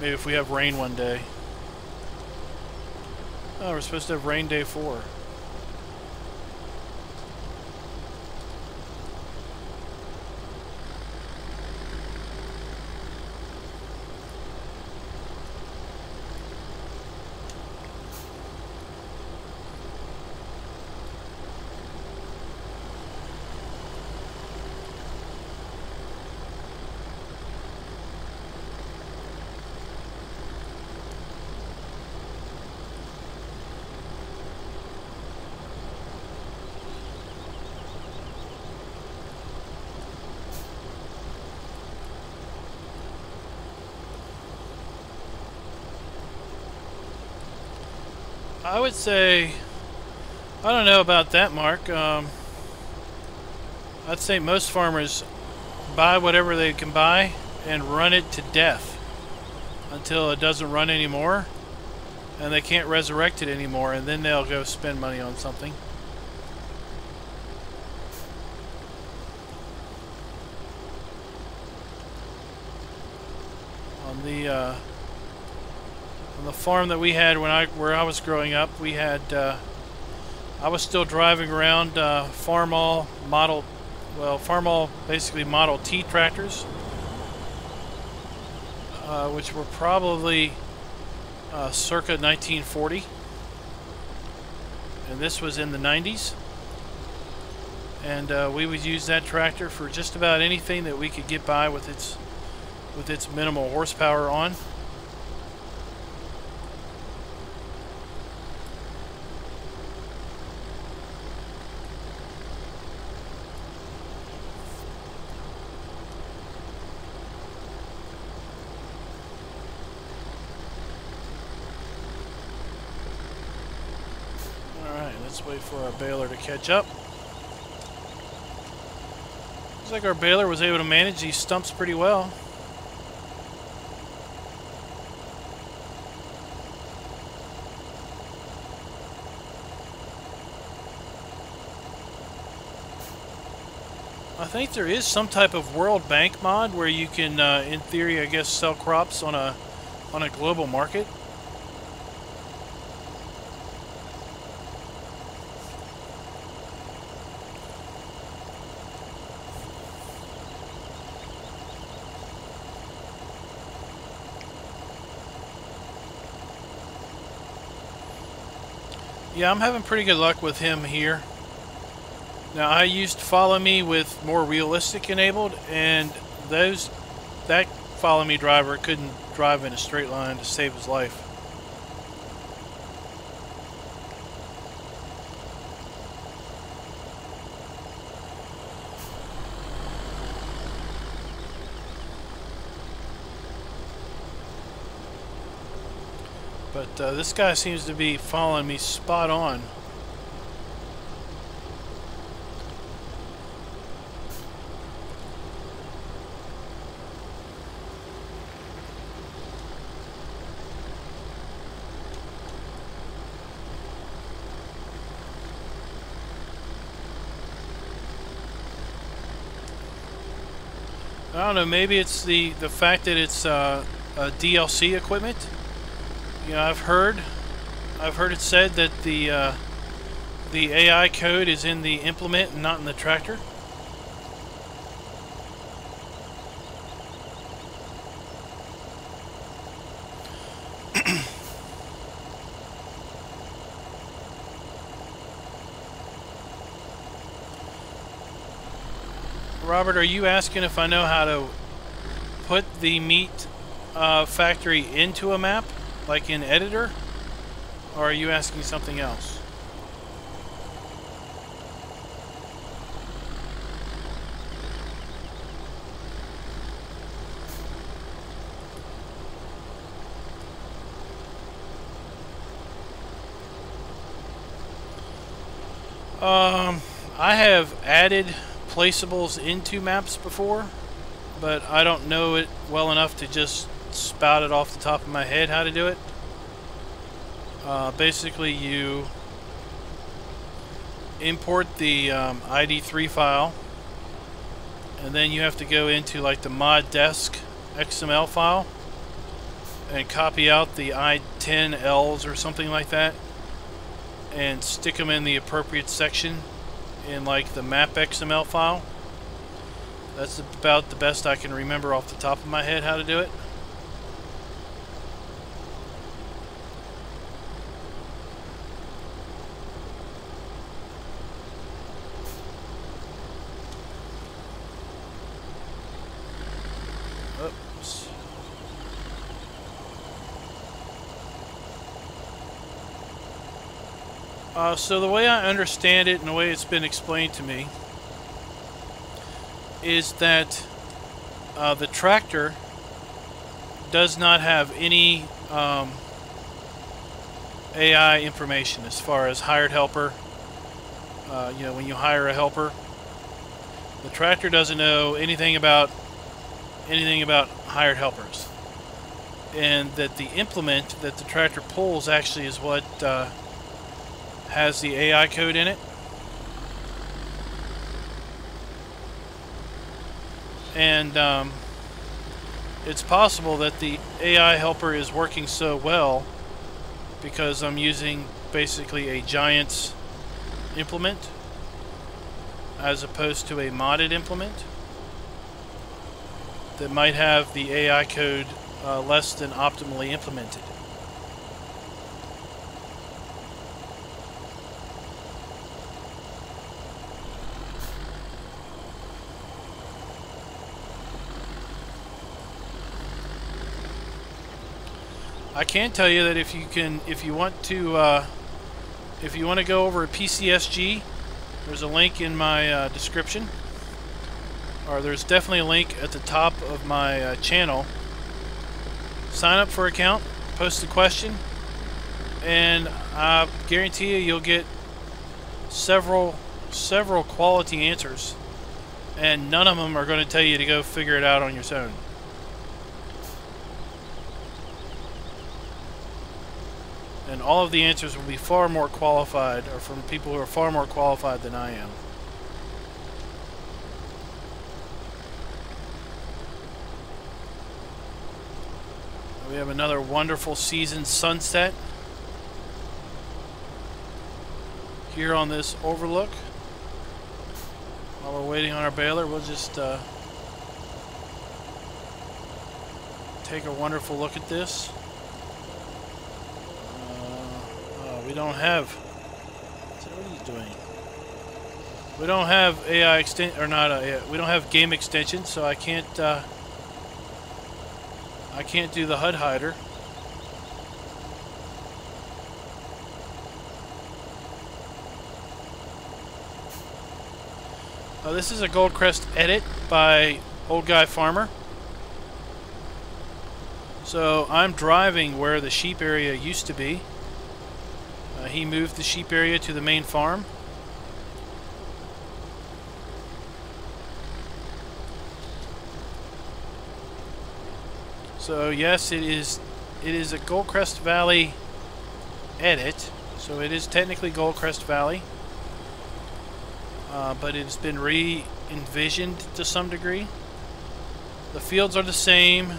Maybe if we have rain one day. Oh, we're supposed to have rain day 4. I would say, I don't know about that, Mark. I'd say most farmers buy whatever they can buy and run it to death until it doesn't run anymore and they can't resurrect it anymore, and then they'll go spend money on something. On the farm that we had where I was growing up, we had I was still driving around Farmall basically Model T tractors, which were probably circa 1940, and this was in the 90s, and we would use that tractor for just about anything that we could get by with its minimal horsepower on. Let's wait for our baler to catch up. Looks like our baler was able to manage these stumps pretty well. I think there is some type of World Bank mod where you can, in theory, I guess, sell crops on a global market. Yeah, I'm having pretty good luck with him here. Now, I used Follow Me with more realistic enabled, and that Follow Me driver couldn't drive in a straight line to save his life. But this guy seems to be following me spot on. I don't know, maybe it's the fact that it's a DLC equipment. You know, I've heard it said that the AI code is in the implement and not in the tractor. Robert, are you asking if I know how to put the meat factory into a map, like in Editor? Or are you asking something else? I have added placeables into maps before, but I don't know it well enough to just spout it off the top of my head how to do it. Basically, you import the ID3 file, and then you have to go into like the mod desk XML file and copy out the I10Ls or something like that and stick them in the appropriate section in like the map XML file. That's about the best I can remember off the top of my head how to do it. Oops. So the way I understand it and the way it's been explained to me is that the tractor does not have any AI information as far as hired helper. You know, when you hire a helper, the tractor doesn't know anything about hired helpers, and that the implement that the tractor pulls actually is what has the AI code in it. And it's possible that the AI helper is working so well because I'm using basically a Giants implement as opposed to a modded implement that might have the AI code less than optimally implemented. I can tell you that if you want to go over at PCSG, there's a link in my description, or there's definitely a link at the top of my channel. Sign up for an account, post a question, and I guarantee you'll get several quality answers, and none of them are going to tell you to go figure it out on your own. And all of the answers will be far more qualified, or from people who are far more qualified than I am. We have another wonderful season sunset here on this overlook. While we're waiting on our baler, we'll just take a wonderful look at this. We don't have. What are you doing? We don't have AI extent, or not? We don't have game extension, so I can't do the HUD hider. This is a Goldcrest edit by Old Guy Farmer. So I'm driving where the sheep area used to be. He moved the sheep area to the main farm. So yes, it is a Goldcrest Valley edit. So it is technically Goldcrest Valley, but it's been re-envisioned to some degree. The fields are the same.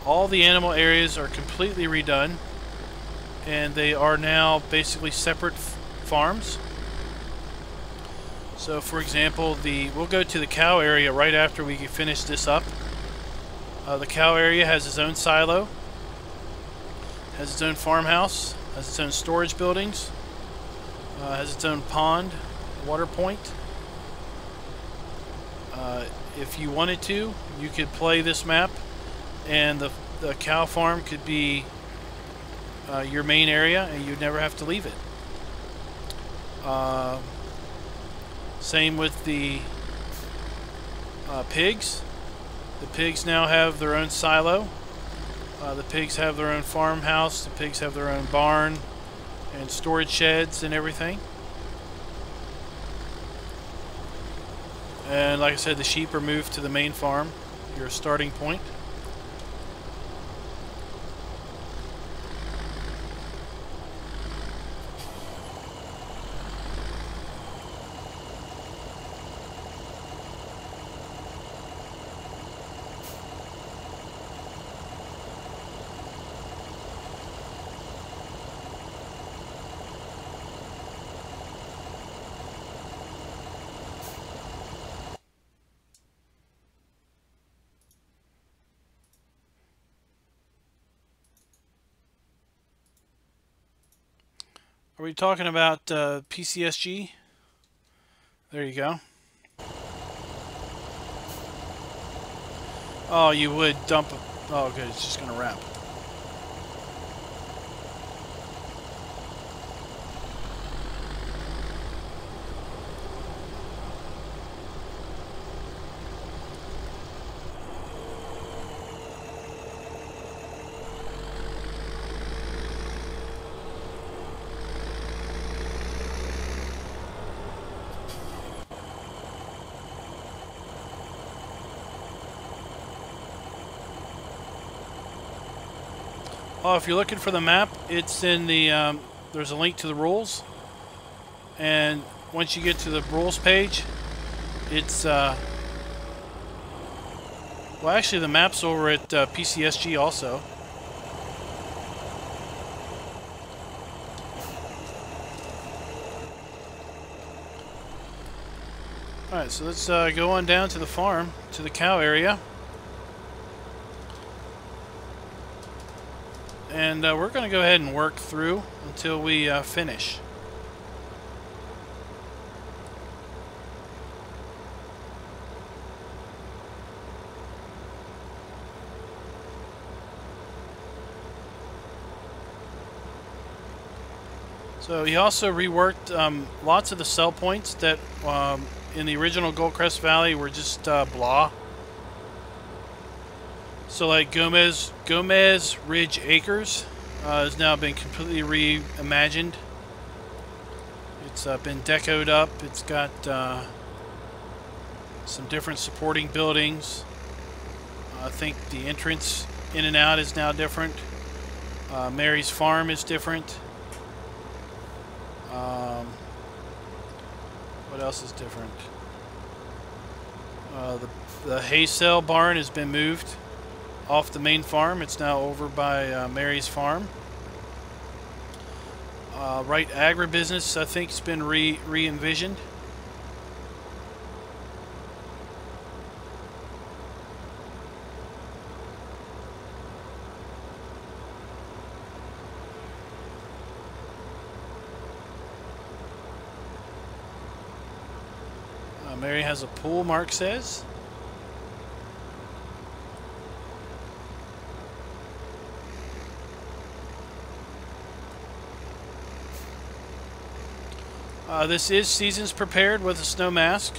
All the animal areas are completely redone, and they are now basically separate farms. So for example, we'll go to the cow area right after we finish this up. The cow area has its own silo, has its own farmhouse, has its own storage buildings, has its own pond, water point. If you wanted to, you could play this map, and the cow farm could be your main area, and you'd never have to leave it. Same with the pigs. The pigs now have their own silo. The pigs have their own farmhouse. The pigs have their own barn and storage sheds and everything. And like I said, the sheep are moved to the main farm, your starting point. Are we talking about PCSG? There you go. Oh, you would dump. Oh, good. It's just going to wrap. Oh, if you're looking for the map, it's in the, there's a link to the rules. And once you get to the rules page, it's, well, actually the map's over at PCSG also. Alright, so let's go on down to the farm, to the cow area. And we're going to go ahead and work through until we finish. So he also reworked lots of the sell points that in the original Goldcrest Valley were just blah. So like Gomez Ridge Acres has now been completely reimagined. It's been decoed up. It's got some different supporting buildings. I think the entrance in and out is now different. Mary's Farm is different. What else is different? The hay sale barn has been moved off the main farm. It's now over by Mary's Farm. Right Agribusiness, I think, has been re-envisioned. Mary has a pool, Mark says. This is Seasons Prepared with a snow mask.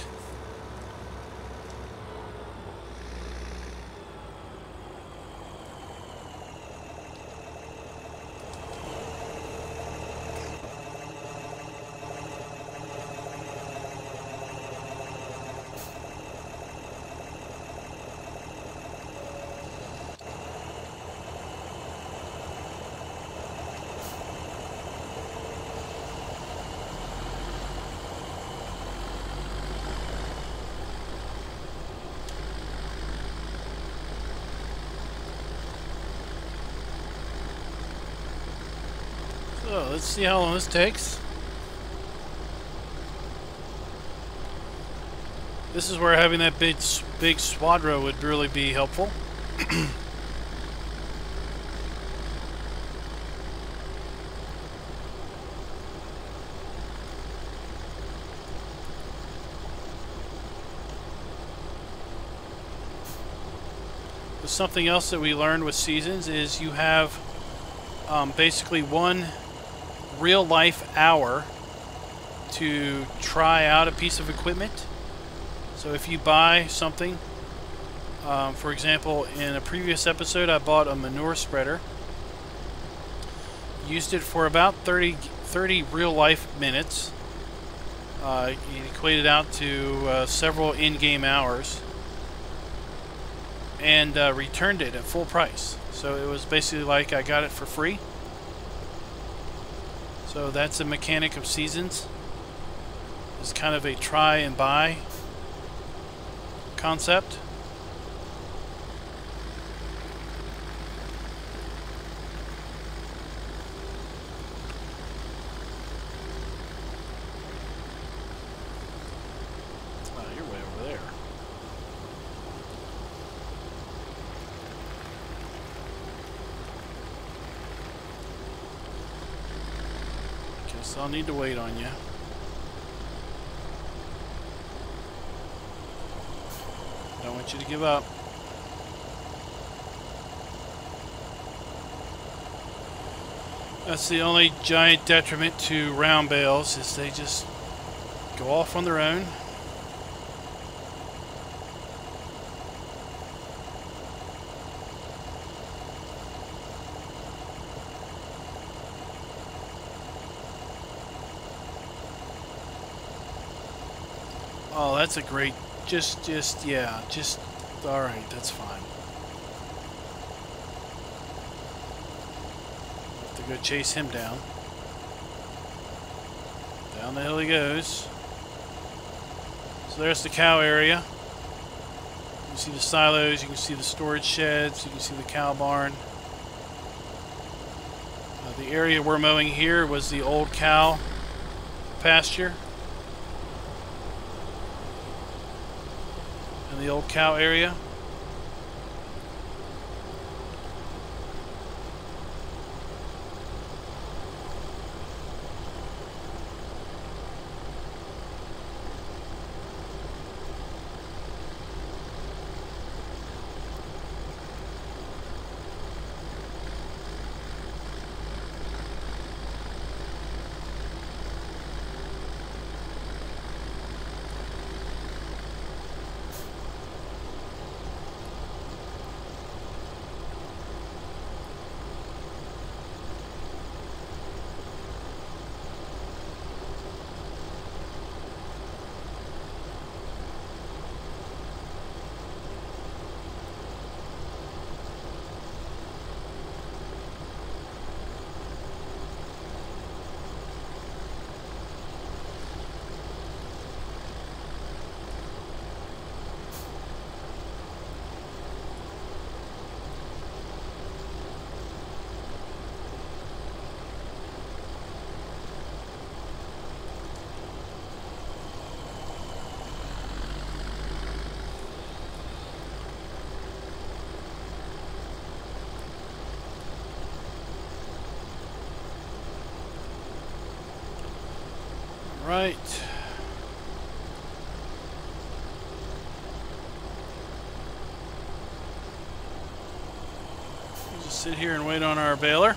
So let's see how long this takes. This is where having that big swadro would really be helpful. Something else that we learned with seasons is you have basically one real life hour to try out a piece of equipment. So if you buy something, for example, in a previous episode I bought a manure spreader, used it for about 30 real life minutes. It equated out to several in-game hours, and returned it at full price. So it was basically like I got it for free. So that's a mechanic of seasons. It's kind of a try and buy concept. Oh, you're way over there. Guess I'll need to wait on you. Don't want you to give up. That's the only giant detriment to round bales, is they just go off on their own. Oh, that's a great, yeah, alright, that's fine. Have to go chase him down. Down the hill he goes. So there's the cow area. You can see the silos, you can see the storage sheds, you can see the cow barn. The area we're mowing here was the old cow pasture. The old cow area. Right. We'll just sit here and wait on our baler.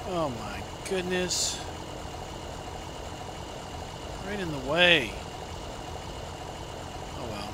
Oh my goodness. Right in the way. Oh well.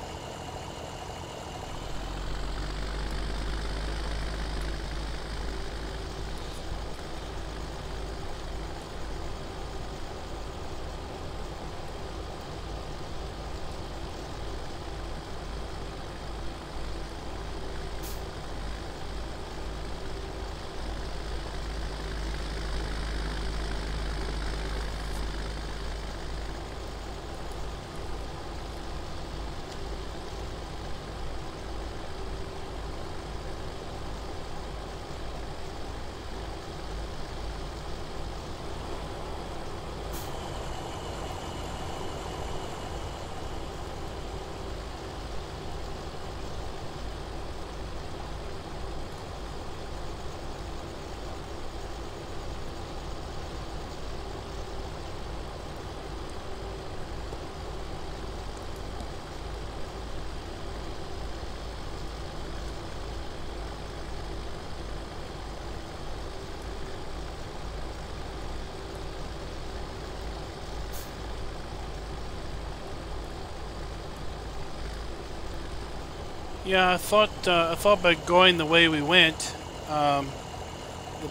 Yeah, I thought by going the way we went, the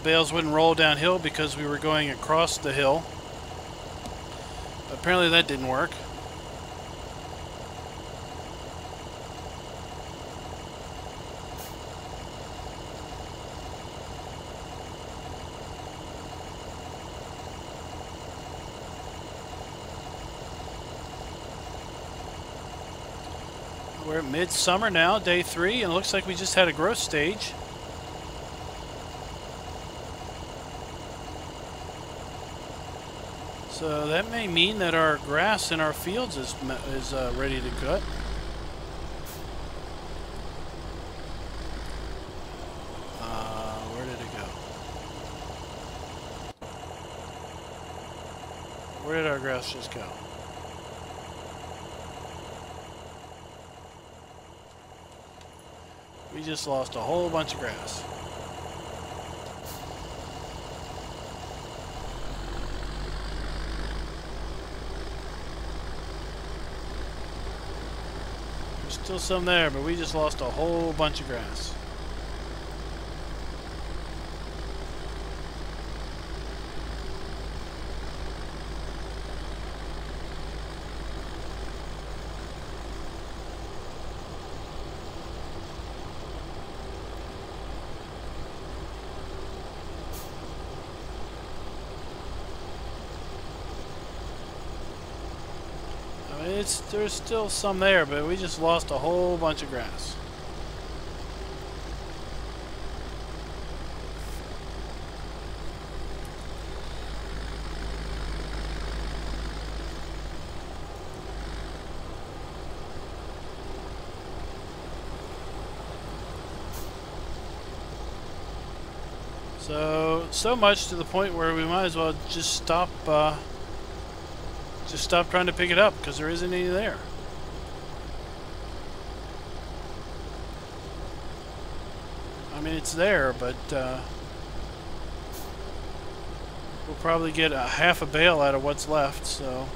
bales wouldn't roll downhill because we were going across the hill. Apparently that didn't work. We're at midsummer now, day 3, and it looks like we just had a growth stage. So that may mean that our grass in our fields is ready to cut. Where did it go? Where did our grass just go? We just lost a whole bunch of grass. There's still some there, but we just lost a whole bunch of grass. There's still some there, but we just lost a whole bunch of grass. So much to the point where we might as well just stop trying to pick it up because there isn't any there. I mean, it's there, but we'll probably get a half a bale out of what's left, so.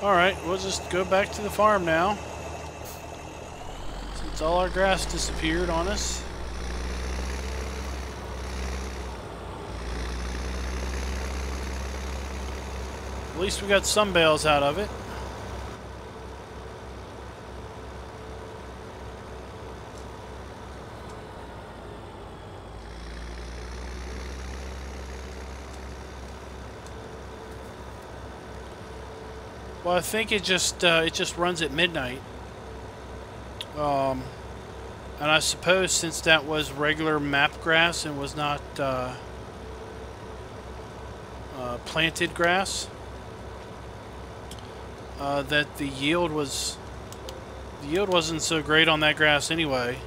Alright, we'll just go back to the farm now, since all our grass disappeared on us. At least we got some bales out of it. Well, I think it just runs at midnight, and I suppose since that was regular map grass and was not planted grass, that the yield wasn't so great on that grass anyway,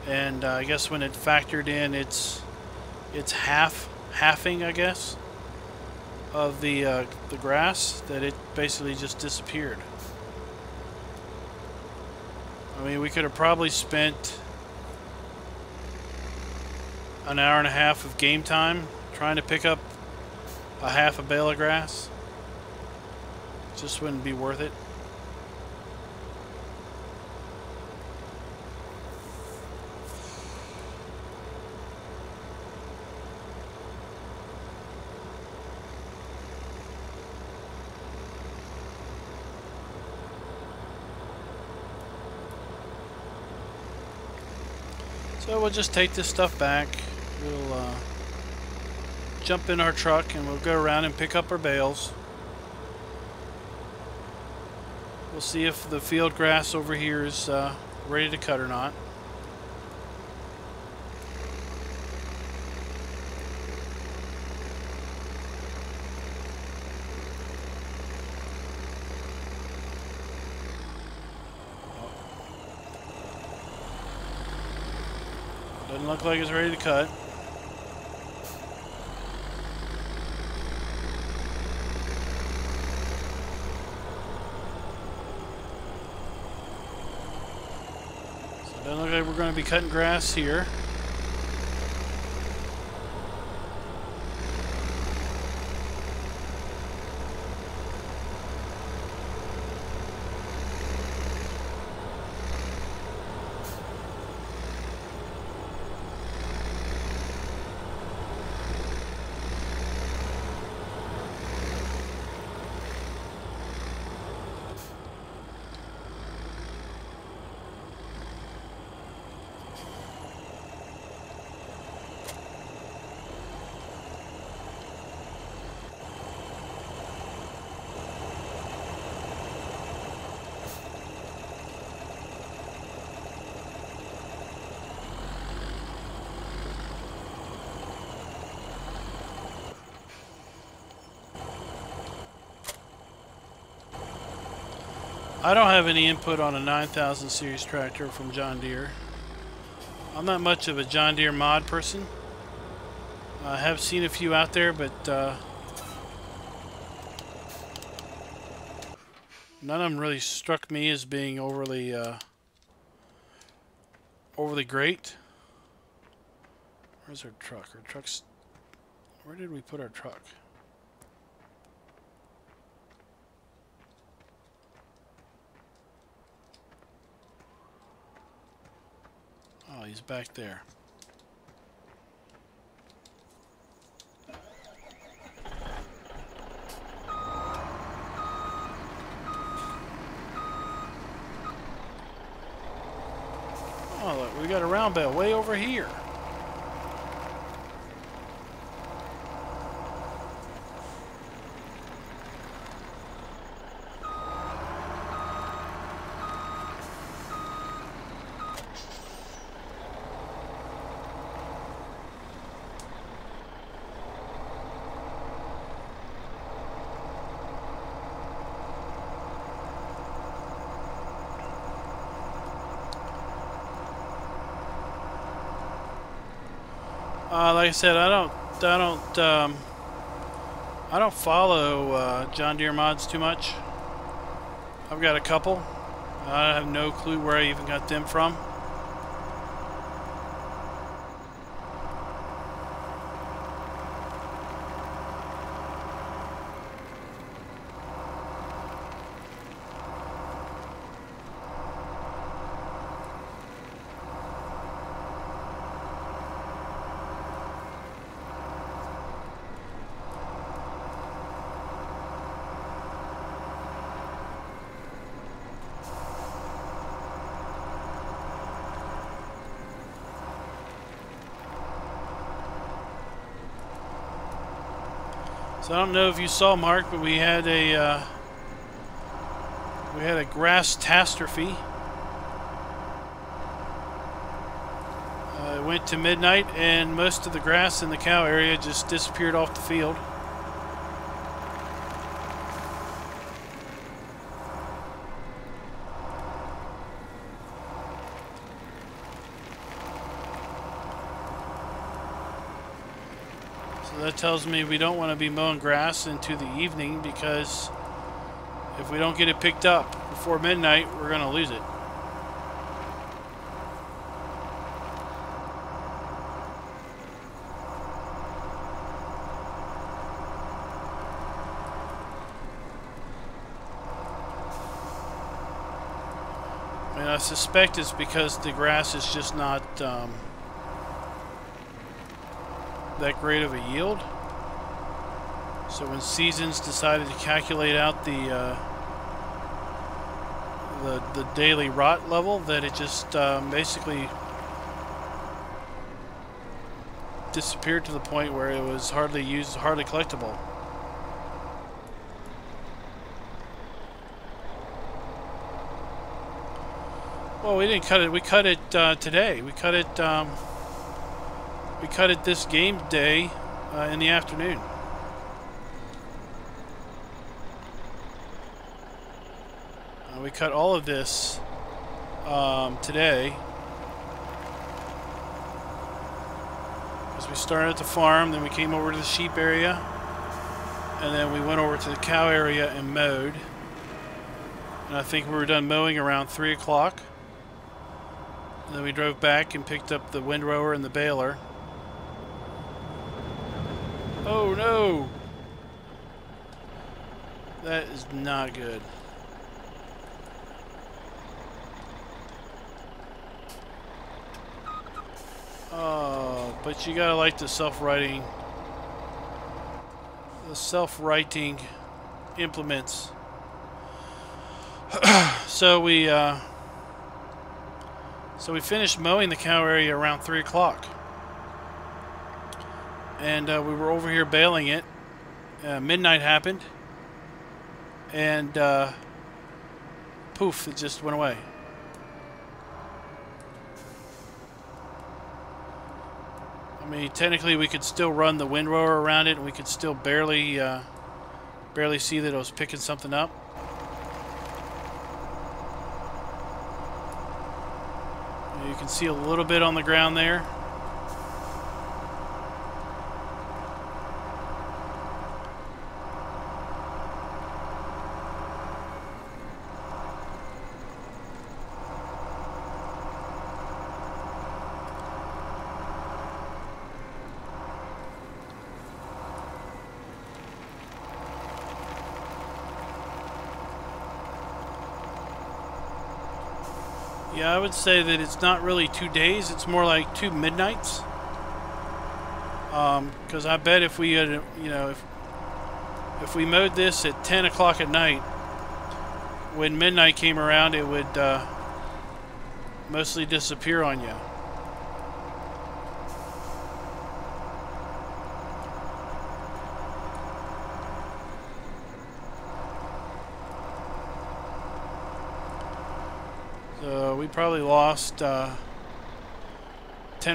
and I guess when it factored in its halving, I guess, of the grass, that it basically just disappeared. I mean, we could have probably spent an hour and a half of game time trying to pick up a half a bale of grass. It just wouldn't be worth it. So we'll just take this stuff back. We'll jump in our truck and we'll go around and pick up our bales. We'll see if the field grass over here is ready to cut or not. Doesn't look like it's ready to cut. So it doesn't look like we're going to be cutting grass here. I don't have any input on a 9000 series tractor from John Deere. I'm not much of a John Deere mod person. I have seen a few out there, but none of them really struck me as being overly great. Where's our truck? Our truck's... Where did we put our truck? Oh, he's back there. Oh, look, we got a round bale way over here. Like I said, I don't follow John Deere mods too much. I've got a couple. I have no clue where I even got them from. So I don't know if you saw, Mark, but we had a grass catastrophe. It went to midnight, and most of the grass in the cow area just disappeared off the field. That tells me we don't want to be mowing grass into the evening, because if we don't get it picked up before midnight, we're going to lose it. And I suspect it's because the grass is just not that great of a yield. So when Seasons decided to calculate out the daily rot level, that it just basically disappeared to the point where it was hardly used, hardly collectible. Well, we didn't cut it. We cut it today. We cut it. We cut it this game day in the afternoon. We cut all of this today. Because we started at the farm, then we came over to the sheep area, and then we went over to the cow area and mowed. And I think we were done mowing around 3 o'clock. And then we drove back and picked up the windrower and the baler. Oh no! That is not good. Oh, but you gotta like the self-righting implements. So we finished mowing the cow area around 3 o'clock, and we were over here baling it. Midnight happened, and poof, it just went away. I mean, technically we could still run the windrower around it, and we could still barely see that it was picking something up. You can see a little bit on the ground there. Yeah, I would say that it's not really 2 days, it's more like 2 midnights. Because I bet if we had, you know, if we mowed this at 10 o'clock at night, when midnight came around, it would mostly disappear on you. So we probably lost 10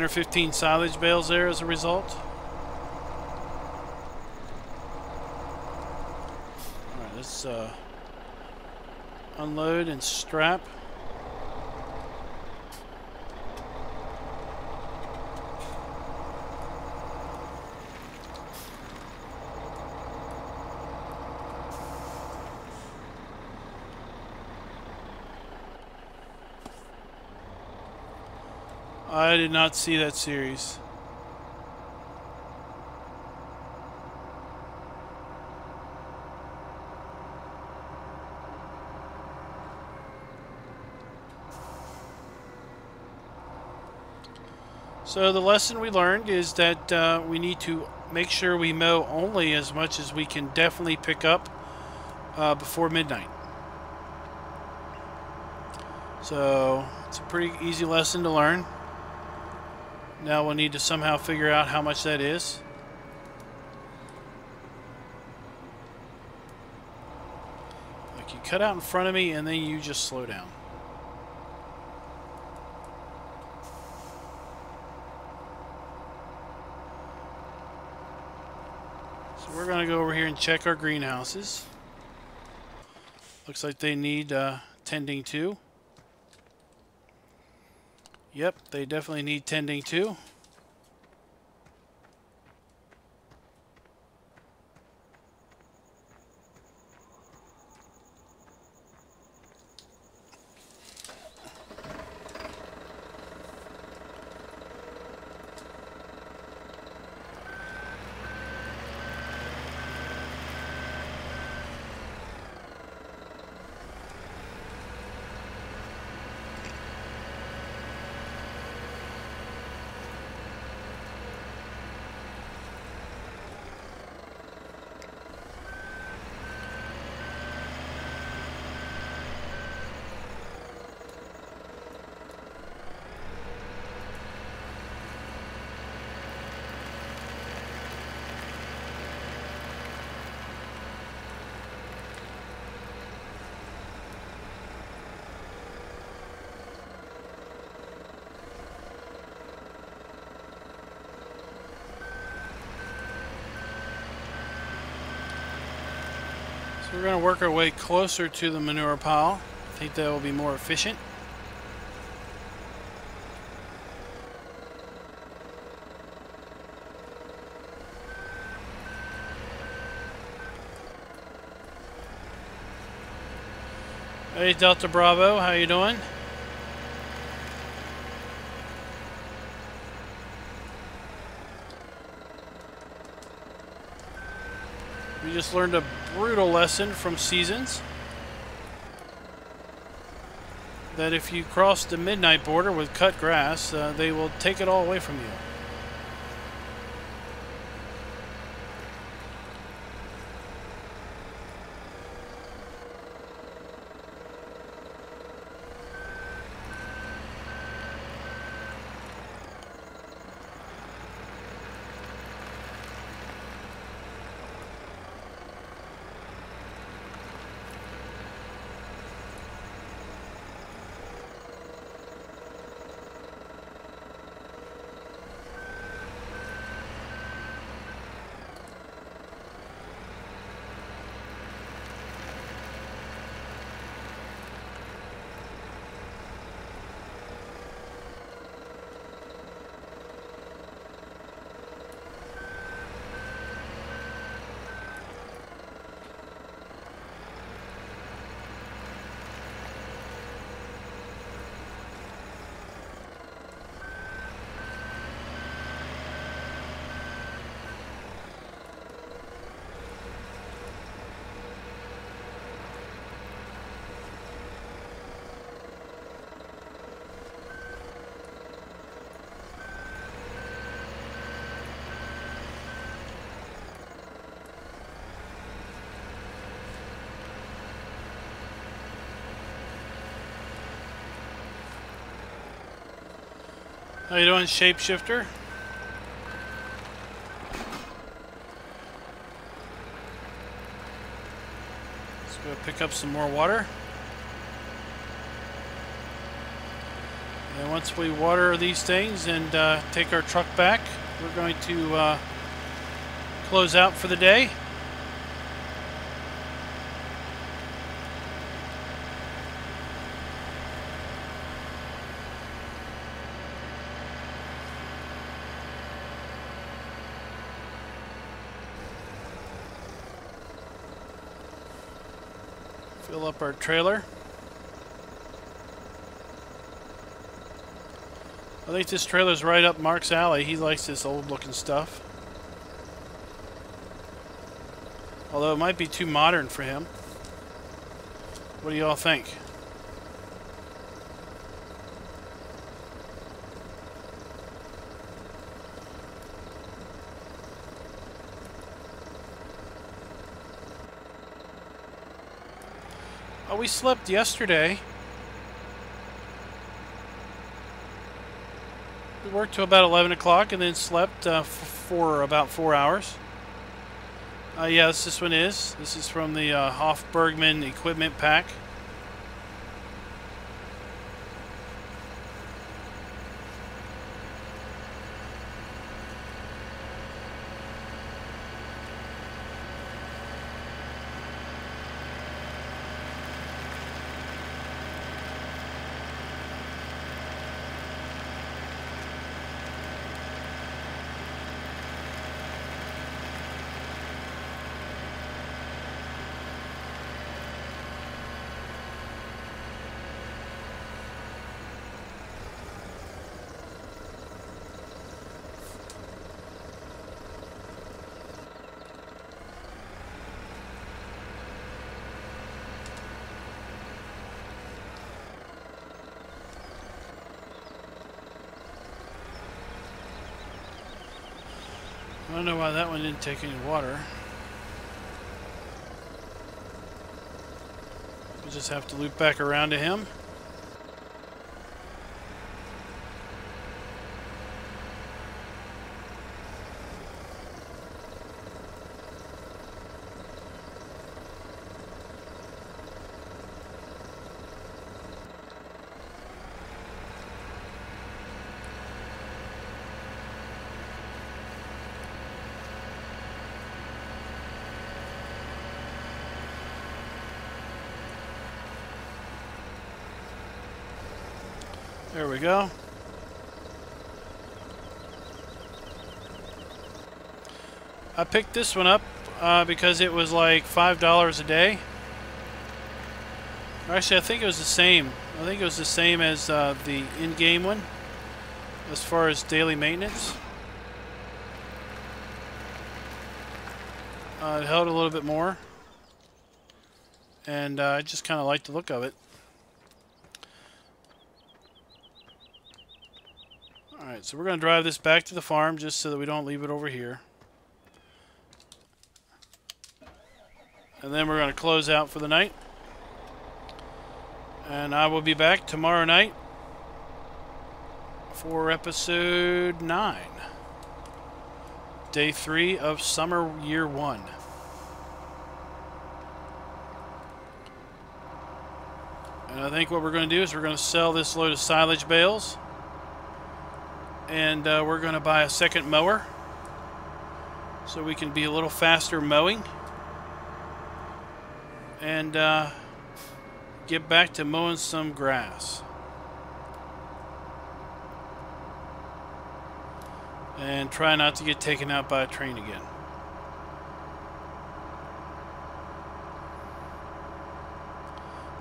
or 15 silage bales there as a result. Alright, let's unload and strap. I did not see that series. So the lesson we learned is that we need to make sure we mow only as much as we can definitely pick up before midnight. So it's a pretty easy lesson to learn. Now we'll need to somehow figure out how much that is. Like, you cut out in front of me and then you just slow down. So we're going to go over here and check our greenhouses. Looks like they need tending to. Yep, they definitely need tending to. So we're going to work our way closer to the manure pile. I think that will be more efficient. Hey Delta Bravo, how you doing? We just learned a brutal lesson from Seasons. That if you cross the midnight border with cut grass, they will take it all away from you. How you doing, Shapeshifter? Let's go pick up some more water. And once we water these things and take our truck back, we're going to close out for the day. Fill up our trailer. I think this trailer's right up Mark's alley. He likes this old looking stuff. Although it might be too modern for him. What do y'all think? Oh, we slept yesterday. We worked till about 11 o'clock and then slept for about 4 hours. Yes, this one is. This is from the Hofbergman equipment pack. I don't know why that one didn't take any water. We'll just have to loop back around to him. There we go. I picked this one up because it was like $5 a day. Actually, I think it was the same. I think it was the same as the in-game one, as far as daily maintenance. It held a little bit more, and I just kind of like the look of it. Alright, so we're going to drive this back to the farm just so that we don't leave it over here. And then we're going to close out for the night. And I will be back tomorrow night for episode 9. Day 3 of summer year 1. And I think what we're going to do is we're going to sell this load of silage bales. And we're going to buy a second mower so we can be a little faster mowing. And get back to mowing some grass. And try not to get taken out by a train again.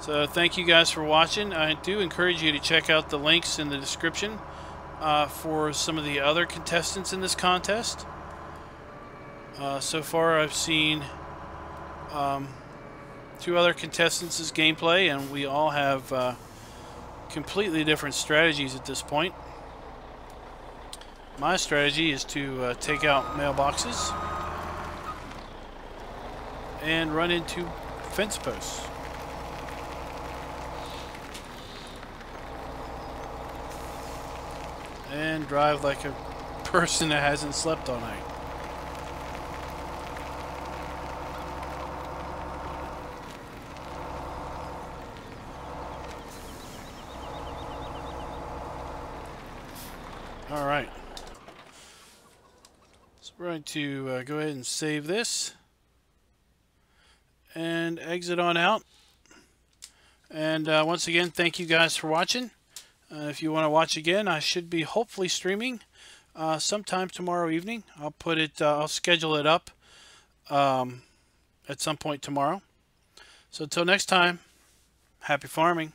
So thank you guys for watching. I do encourage you to check out the links in the description for some of the other contestants in this contest. So far I've seen 2 other contestants' gameplay, and we all have completely different strategies at this point. My strategy is to take out mailboxes and run into fence posts. And drive like a person that hasn't slept all night. All right. So we're going to go ahead and save this and exit on out. And once again, thank you guys for watching. If you want to watch again, I should be hopefully streaming sometime tomorrow evening. I'll put it, I'll schedule it up at some point tomorrow. So until next time, happy farming.